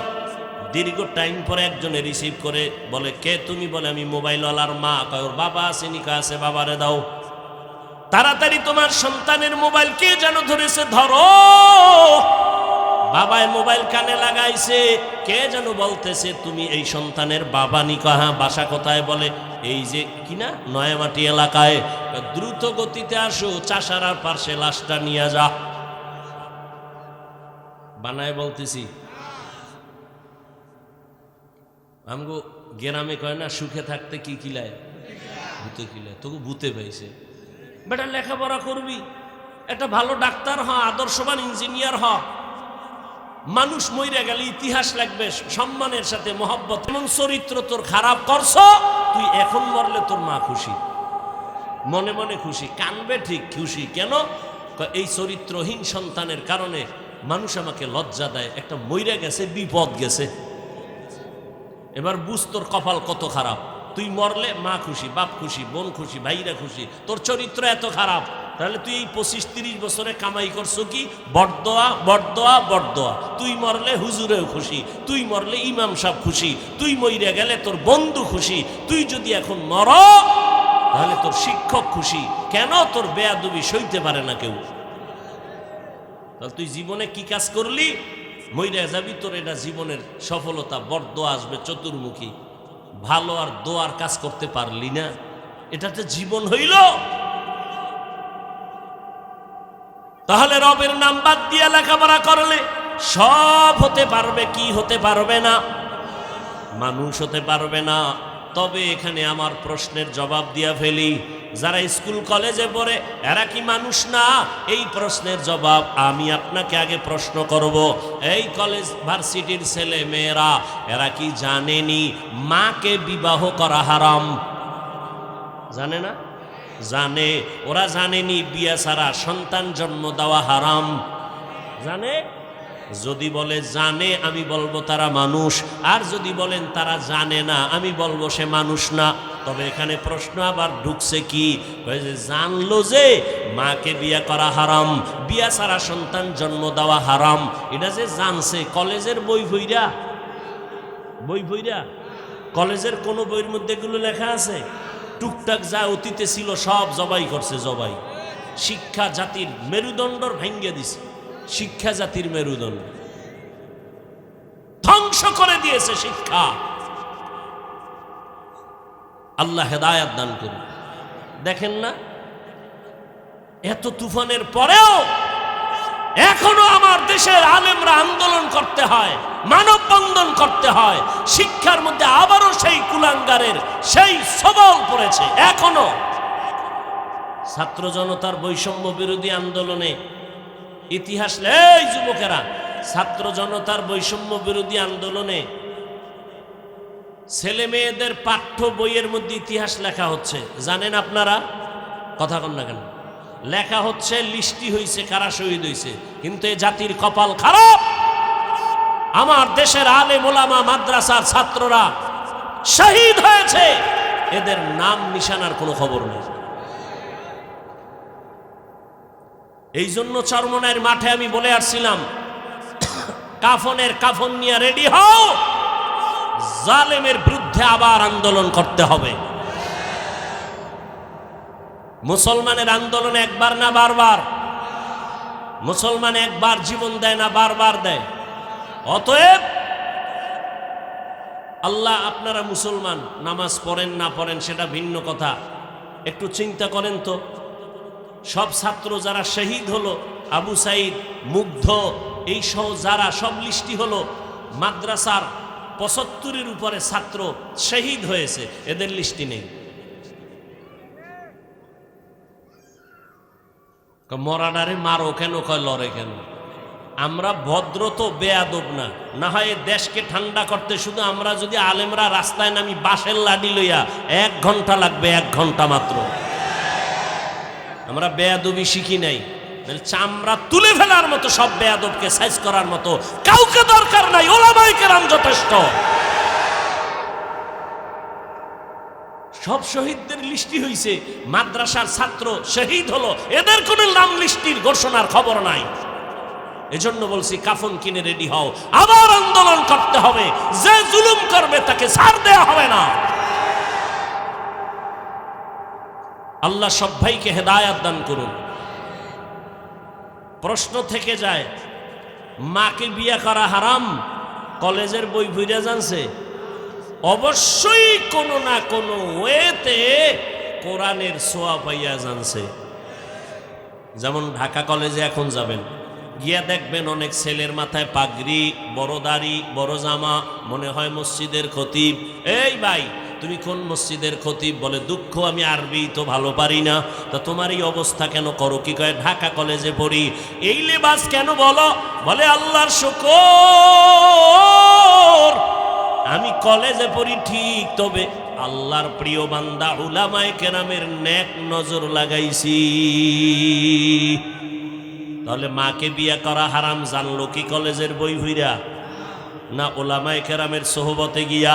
দীর্ঘ টাইম পরে একজনে রিসিভ করে, বলে কে তুমি? বলে আমি মোবাইলওয়ালার মা। কয় ওর বাবা আসেনি? কয় আছে। বাবারে দাও। তাড়াতাড়ি তোমার সন্তানের মোবাইল কে যেন ধরেছে, ধরো। বাবায় মোবাইল কানে লাগাইছে, কে যেন বলতেছে তুমি এই সন্তানের বাবা নি? কয় হ্যাঁ। বাসা কোথায়? বলে এই যে কিনা নয়ামাটি এলাকায়। দ্রুত গতিতে আসো, চাষারার পাশে লাশটা নিয়ে যা। বানায় বলতেছি, আমগো গ্রামে কয় না সুখে থাকতে কি কিলায়? ভূতে কিলায়। তোকে ভূতে পাইছে। বেটা লেখাপড়া করবি, একটা ভালো ডাক্তার হ, আদর্শবান ইঞ্জিনিয়ার হ। মানুষ মইরা গেলে ইতিহাস লাগবে সম্মানের সাথে, মহব্বত। এমন চরিত্র তোর খারাপ করছ, তুই এখন মরলে তোর মা খুশি, মনে মনে খুশি, কানবে ঠিক খুশি। কেন? এই চরিত্রহীন সন্তানের কারণে মানুষ আমাকে লজ্জা দেয়, একটা মইরা গেছে, বিপদ গেছে। এবার বুঝ তোর কপাল কত খারাপ। তুই মরলে মা খুশি, বাপ খুশি, বোন খুশি, ভাইরা খুশি। তোর চরিত্র এত খারাপ, তাহলে তুই এই 25-30 বছরে কামাই করছো কি? বড়দোয়া বড়দোয়া বড়দোয়া। তুই মরলে হুজুরেও খুশি, তুই মরলে ইমাম সাহেব খুশি, তুই মইরা গেলে তোর বন্ধু খুশি, তুই যদি এখন মর তাহলে তোর শিক্ষক খুশি। কেন? তোর বেয়াদবি সইতে পারে না কেউ। তাহলে তুই জীবনে কি কাজ করলি? মইরা যাবি, তোর এটা জীবনের সফলতা। বড়দোয়া আসবে চতুর্মুখী, ভালো আর দোয়ার কাজ করতে পারলি না, এটাতে জীবন হইল? তাহলে রবের নাম বাদ দিয়ে লেখাপড়া করলে সব হতে পারবে, কি হতে পারবে না? মানুষ হতে পারবে না। তবে এখানে আমার প্রশ্নের জবাব দিয়া ফেলি, যারা স্কুল কলেজে পড়ে এরা কি মানুষ না? এই প্রশ্নের জবাব আমি আপনাকে আগে প্রশ্ন করব। এই কলেজ ভার্সিটির ছেলে মেয়েরা এরা কি জানেনি মাকে বিবাহ করা হারাম? জানে না? জানে। ওরা জানেনি বিয়া ছাড়া সন্তান জন্ম দেওয়া হারাম? জানে? যদি বলে জানে, আমি বলবো তারা মানুষ। আর যদি বলেন তারা জানে না, আমি বলবো সে মানুষ না। তবে এখানে প্রশ্ন আবার ঢুকছে কি, জানলো যে মাকে বিয়া করা হারাম, বিয়া ছাড়া সন্তান জন্ম দেওয়া হারাম, এটা যে জানছে কলেজের বই ভইরা কলেজের কোন বইয়ের মধ্যে এগুলো লেখা আছে? টুকটাক যা অতীতে ছিল সব জবাই করছে, জবাই। শিক্ষা জাতির মেরুদণ্ডর ভেঙ্গে দিছে, শিক্ষা জাতির মেরুদণ্ড ধ্বংস করে দিয়েছে শিক্ষা। আল্লাহ হেদায়াত দান করুন। দেখেন না, এত তুফানের পরেও এখনো আমার দেশের আলেমরা আন্দোলন করতে হয়, মানববন্ধন করতে হয়। শিক্ষার মধ্যে আবারও সেই কুলাঙ্গারের সেই সবল পড়েছে। এখনো ছাত্র জনতার বৈষম্য বিরোধী আন্দোলনে ইতিহাস, এই যুবকেরা, ছাত্র জনতার বৈষম্য বিরোধী আন্দোলনে ছেলে মেয়েদের পাঠ্য বইয়ের মধ্যে ইতিহাস লেখা হচ্ছে। জানেন আপনারা? কথা কন না কেন? লেখা হচ্ছে, লিস্টি হয়েছে কারা শহীদ হয়েছে। কিন্তু এই জাতির কপাল খারাপ, আমার দেশের আলেম ওলামা মাদ্রাসার ছাত্ররা শহীদ হয়েছে, এদের নাম নিশানার কোনো খবর নেই। এই জন্য চরমনাইয়ের মাঠে আমি বলে আসছিলাম, কাফন নিয়ে রেডি হও, জালেমের বিরুদ্ধে আবার আন্দোলন করতে হবে। মুসলমানের আন্দোলন একবার না বারবার। মুসলমান একবার জীবন দেয় না, বারবার দেয়। অতএব আল্লাহ, আপনারা মুসলমান, নামাজ পড়েন না পড়েন সেটা ভিন্ন কথা, একটু চিন্তা করেন তো। সব ছাত্র যারা শহীদ হলো, আবু সাইদ, মুগ্ধ, এই সহ যারা সব লিস্টি হলো, মাদ্রাসার 75-এর উপরে ছাত্র শহীদ হয়েছে, এদের লিস্টি নেই। মরাডারে মারো কেন, কয় লড়ে কেন? আমরা ভদ্র তো বেয়াদব না। না হয় দেশকে ঠান্ডা করতে শুধু আমরা যদি আলেমরা রাস্তায় নামি বাঁশের লাঠি লইয়া 1 ঘন্টা লাগবে, 1 ঘন্টা মাত্র। আমরা বেয়াদবি শিখি নাই, চামড়া তুলে ফেলার মতো সব বেয়াদবকে সাইজ করার মতো কাউকে দরকার নাই, ওলামায়ে কেরাম যথেষ্ট। সব শহীদদের লিস্টি হইছে, মাদ্রাসার ছাত্র শহীদ হলো, এদের কোনো নাম লিস্টির ঘোষণার খবর নাই। এজন্য বলছি, কাফন কিনে রেডি হও, আবার আন্দোলন করতে হবে। যে জুলুম করবে তাকে ছাড় দেওয়া হবে না। আল্লাহ সব ভাইকে হেদায়াত দান করুন। প্রশ্ন থেকে যায়, মাকে বিয়ে করা হারাম, কলেজের বই ভুইরা জানছে? অবশ্যই কোনো না কোনো ওয়েতে কোরআনের ছোঁয়া পাইয়া জানছে। যেমন ঢাকা কলেজে এখন যাবেন, গিয়া দেখবেন অনেক ছেলের মাথায় পাগড়ি, বড় দাড়ি, বড় জামা, মনে হয় মসজিদের খতিব। এই ভাই, তুমি কোন মসজিদের খতিব? বলে, দুঃখ, আমি আরবি তো ভালো পারি না। তা তোমার এই অবস্থা কেন করো? কি কয়, ঢাকা কলেজে পড়ি। এই লেবাস কেন বলো? বলে, আল্লাহর শুকর, আমি কলেজে পড়ি ঠিক, তবে আল্লাহর প্রিয় বান্দা উলামায়ে কেরামের নেক নজর লাগাইছি। তাহলে মাকে বিয়ে করা হারাম জানলো কি কলেজের বই ভুইরা না ওলামায়ে কেরামের সোহবতে গিয়া?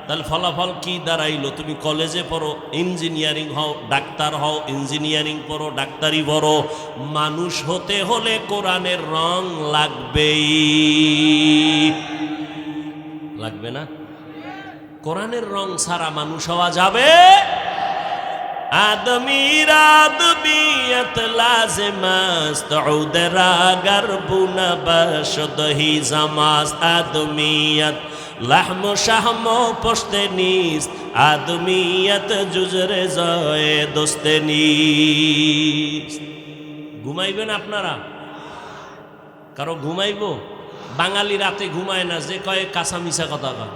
তাহলে ফলাফল কি দাঁড়াইলো? তুমি কলেজে পড়ো, ইঞ্জিনিয়ারিং হও, ডাক্তার হও, ইঞ্জিনিয়ারিং পড়ো, ডাক্তারি পড়ো, মানুষ হতে হলে কোরআনের রং লাগবেই। লাগবে না? কোরআনের রং ছাড়া মানুষ হওয়া যাবে? আদমির আদমিয়ত লাজিমাস্ত উদরা গরবুনা বশদহি জামাস আদমিয়ত লাহম শাহম পোস্তে নিস আদমিয়ত জুজরে জয়ে দোস্তে নিস। ঘুমাইবেন আপনারা? কারো ঘুমাইবো? বাঙালি রাতে ঘুমায় না, যে কয়ে কাঁচা মিশা কথা কয়।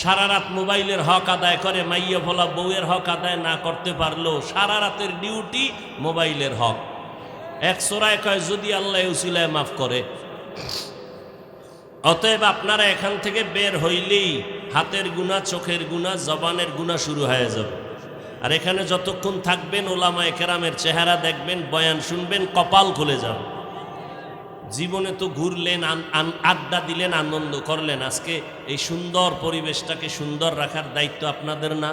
সারা রাত মোবাইলের হক আদায় করে, মাইয়া ভোলা বউয়ের হক আদায় না করতে পারলো সারা রাতের ডিউটি মোবাইলের হক। এক সোরায় কয় যদি আল্লাহ উসিলায় মাফ করে। অতএব আপনারা এখান থেকে বের হইলেই হাতের গুনাহ, চোখের গুনাহ, জবানের গুনাহ শুরু হয়ে যাবে। আর এখানে যতক্ষণ থাকবেন ওলামায়ে কেরামের চেহারা দেখবেন, বয়ান শুনবেন, কপাল খুলে যাবে। জীবনে তো ঘুরলেন, আড্ডা দিলেন, আনন্দ করলেন, আজকে এই সুন্দর পরিবেশটাকে সুন্দর রাখার দায়িত্ব আপনাদের না?